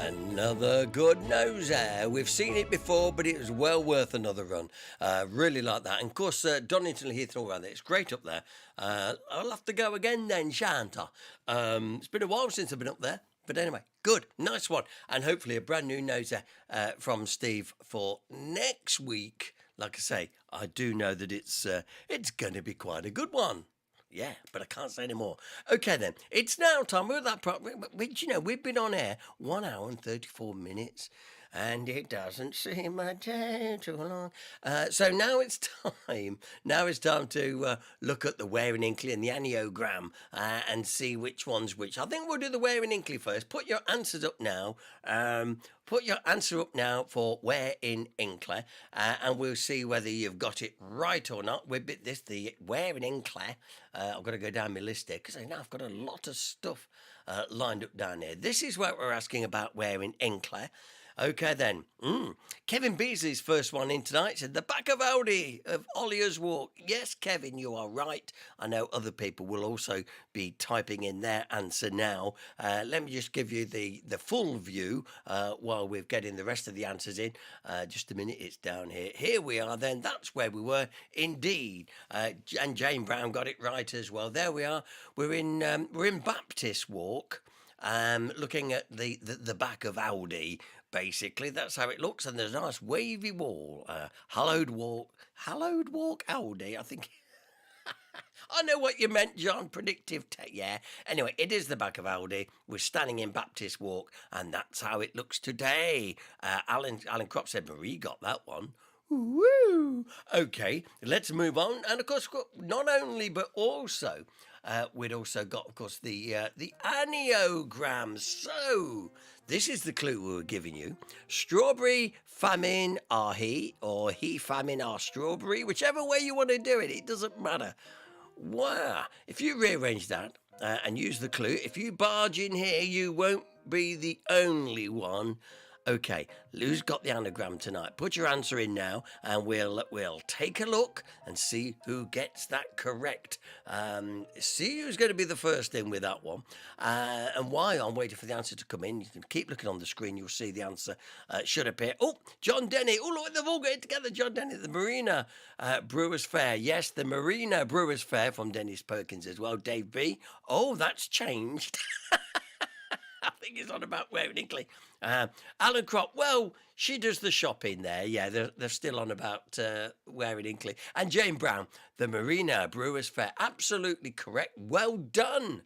Another good noser. We've seen it before, but it was well worth another run. Really like that. And of course, Donington, Heath and all around there, it's great up there. I'll have to go again then, shan't I? It's been a while since I've been up there. But anyway, good, nice one. And hopefully a brand new noser from Steve for next week. Like I say, I do know that it's going to be quite a good one. Yeah, but I can't say any more. Okay then, it's now time. We're at that part. You know, we've been on air 1 hour and 34 minutes, and it doesn't seem a day too long. So now it's time. Now it's time to look at the Waring Hinckley and the Aniogram and see which one's which. I think we'll do the Waring Hinckley first. Put your answers up now. Put your answer up now for where in Hinckley, and we'll see whether you've got it right or not. We've bit this, the where in Hinckley. I've got to go down my list here because now I've got a lot of stuff lined up down here. This is what we're asking about where in Hinckley. Okay then. Kevin Beasley's first one in tonight said the back of Audi of Ollier's Walk. Yes, Kevin, you are right. I know other people will also be typing in their answer now. Let me just give you the full view while we're getting the rest of the answers in. Just a minute, it's down here. Here we are then. That's where we were indeed. And Jane Brown got it right as well. There we are. We're in Baptist Walk. Looking at the back of Audi, basically that's how it looks, and there's a nice wavy wall. Hallowed walk Audi, I think. I know what you meant, John. Predictive tech, yeah. Anyway, it is the back of Aldi. We're standing in Baptist Walk, and that's how it looks today. Alan Kropp said Marie got that one. Woo! Okay, let's move on. And of course, not only but also, we'd also got, of course, the aniograms. So this is the clue we were giving you: strawberry famine are he, or he famine are strawberry. Whichever way you want to do it, it doesn't matter. Wow! If you rearrange that and use the clue, if you barge in here, you won't be the only one. Okay, who's got the anagram tonight? Put your answer in now, and we'll take a look and see who gets that correct. See who's going to be the first in with that one. And while I'm waiting for the answer to come in, you can keep looking on the screen. You'll see the answer should appear. Oh, John Denny. Oh, look, they've all got it together. John Denny, the Marina Brewers Fair. Yes, the Marina Brewers Fair from Dennis Perkins as well. Dave B. Oh, that's changed. I think it's on about where in Hinckley. Alan Kropp, well, she does the shopping there. Yeah, they're still on about where in Hinckley. And Jane Brown, the Marina Brewers Fair. Absolutely correct. Well done.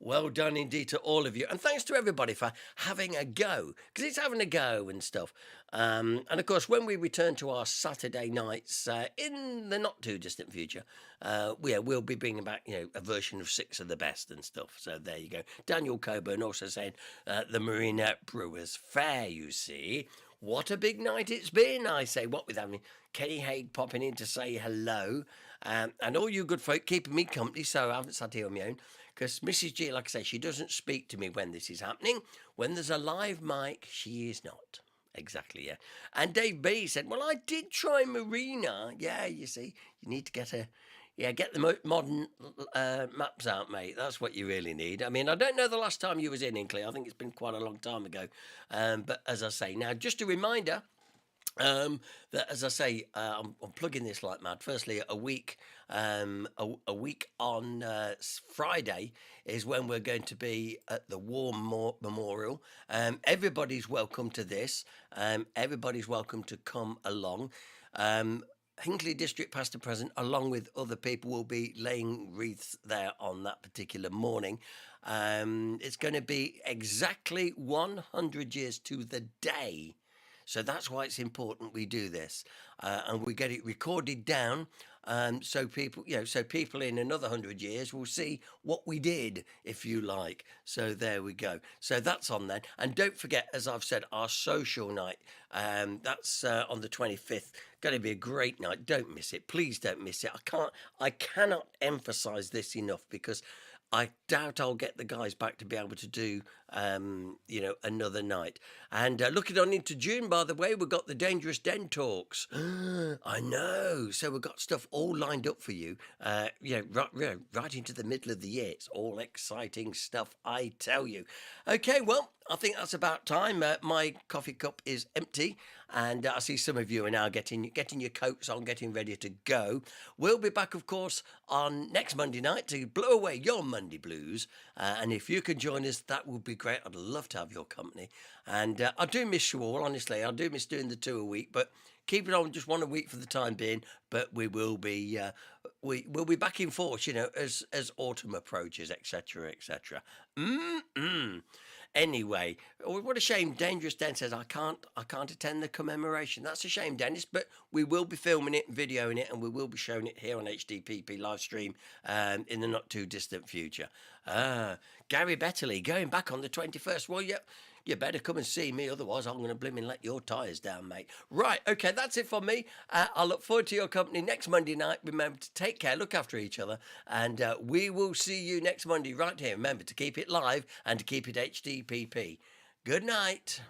Well done indeed to all of you. And thanks to everybody for having a go, because it's having a go and stuff. And of course, when we return to our Saturday nights in the not too distant future, we'll be bringing back, a version of 6 of the best and stuff. So there you go. Daniel Coburn also saying the Marina Brewers Fair, you see. What a big night it's been, I say. What with having Kenny Haig popping in to say hello. And all you good folk keeping me company, so I haven't sat here on my own. Because Mrs. G, like I say, she doesn't speak to me when this is happening. When there's a live mic, she is not. Exactly, yeah. And Dave B said, well, I did try Marina. Yeah, you see, you need to get the modern maps out, mate. That's what you really need. I mean, I don't know the last time you was in Hinckley. I think it's been quite a long time ago. But as I say, now, just a reminder, that as I say, I'm plugging this like mad. Firstly, a week on Friday is when we're going to be at the War Memorial. Everybody's welcome to this. Everybody's welcome to come along. Hinckley District Past and Present, along with other people, will be laying wreaths there on that particular morning. It's going to be exactly 100 years to the day. So that's why it's important we do this, and we get it recorded down, so people, in another 100 years will see what we did, if you like. So there we go. So that's on then, and don't forget, as I've said, our social night. That's on the 25th. Going to be a great night. Don't miss it. Please don't miss it. I cannot emphasise this enough, because I doubt I'll get the guys back to be able to do, another night. And looking on into June, by the way, we've got the Dangerous Den talks. I know. So we've got stuff all lined up for you. Right into the middle of the year. It's all exciting stuff, I tell you. Okay, well, I think that's about time. My coffee cup is empty, and I see some of you are now getting your coats on, getting ready to go. We'll be back, of course, on next Monday night to blow away your Monday blues. And if you can join us, that would be great. I'd love to have your company. And I do miss you all, honestly. I do miss doing the 2 a week, but keep it on just 1 a week for the time being. But we will be we'll be back in force, as autumn approaches, etc., etc. Anyway, what a shame. Dangerous Den says I can't attend the commemoration. That's a shame, Dennis. But we will be filming it, videoing it, and we will be showing it here on HDPP live stream in the not too distant future. Gary Betterley going back on the 21st. Well, you better come and see me, otherwise I'm going to blimmin' let your tyres down, mate. Right, okay, that's it for me. I look forward to your company next Monday night. Remember to take care, look after each other, and we will see you next Monday right here. Remember to keep it live and to keep it HDPP. Good night.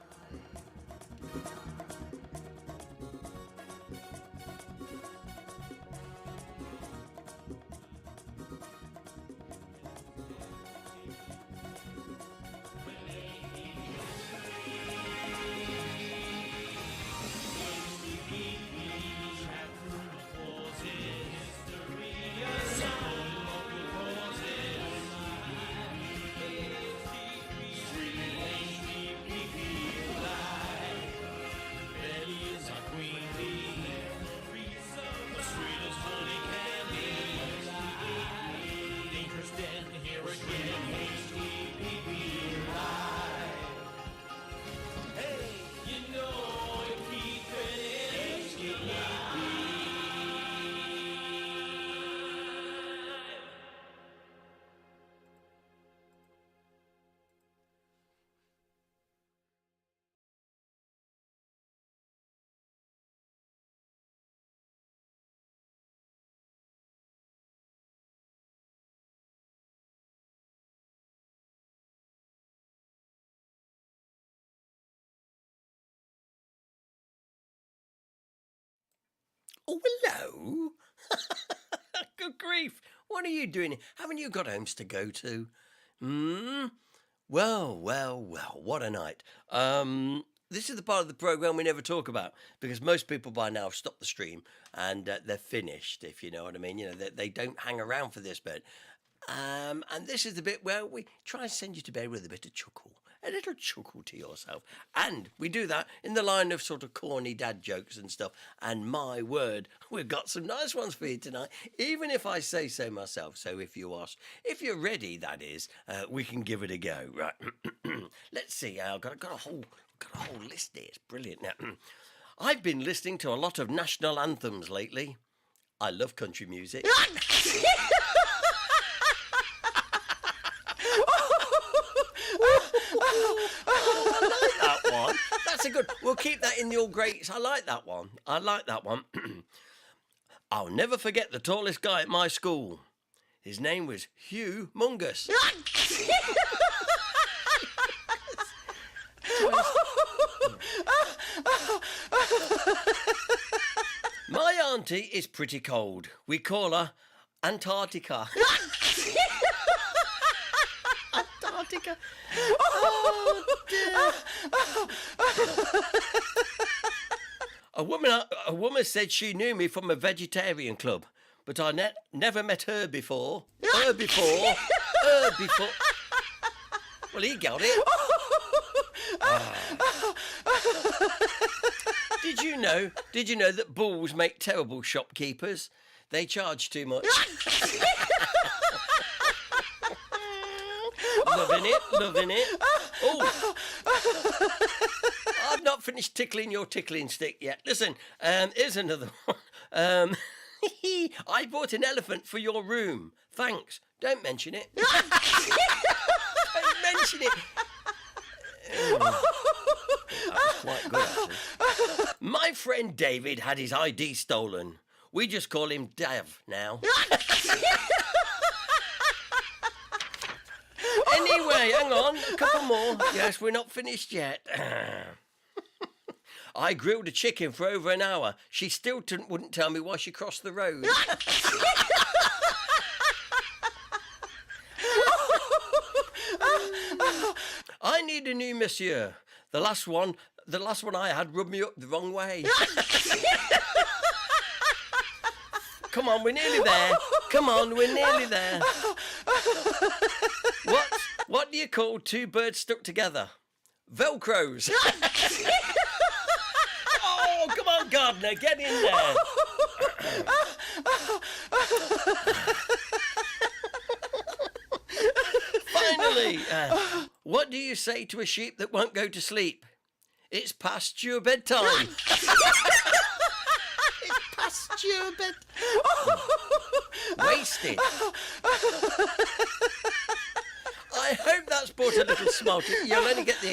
Oh, hello. Good grief. What are you doing? Haven't you got homes to go to? Well, what a night. This is the part of the programme we never talk about because most people by now have stopped the stream and they're finished, if you know what I mean. You know, they don't hang around for this bit. And this is the bit where we try and send you to bed with a bit of chuckle, a little chuckle to yourself. And we do that in the line of sort of corny dad jokes and stuff. And my word, we've got some nice ones for you tonight, even if I say so myself. So if you're ready, that is, we can give it a go. Right. Let's see. I've got a whole list here. It's brilliant. Now, I've been listening to a lot of national anthems lately. I love country music. I like that one. That's a good. We'll keep that in the all greats. I like that one. I'll never forget the tallest guy at my school. His name was Hugh Mungus. My auntie is pretty cold. We call her Antarctica. Antarctica. Oh, dear. A woman said she knew me from a vegetarian club, but I never met her before. Her before. Well, he got it. Did you know that bulls make terrible shopkeepers? They charge too much. Loving it. Oh, I've not finished tickling your tickling stick yet. Listen, here's another one. I bought an elephant for your room. Thanks. Don't mention it. Don't mention it. That was quite good, actually. My friend David had his ID stolen. We just call him Dav now. Anyway, hang on, a couple more. Yes, we're not finished yet. I grilled a chicken for over an hour. She still wouldn't tell me why she crossed the road. I need a new monsieur. The last one I had rubbed me up the wrong way. Come on, we're nearly there. What do you call two birds stuck together? Velcros. Oh, come on, gardener, get in there. Finally, what do you say to a sheep that won't go to sleep? It's past your bedtime. It's past your bed. Wasted. I hope that's brought a little smile to you. You'll only get the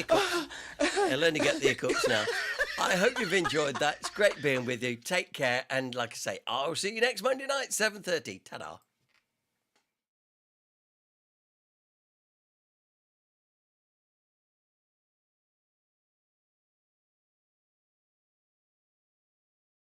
hiccups now. I hope you've enjoyed that. It's great being with you. Take care. And like I say, I'll see you next Monday night, 7:30. Ta-da.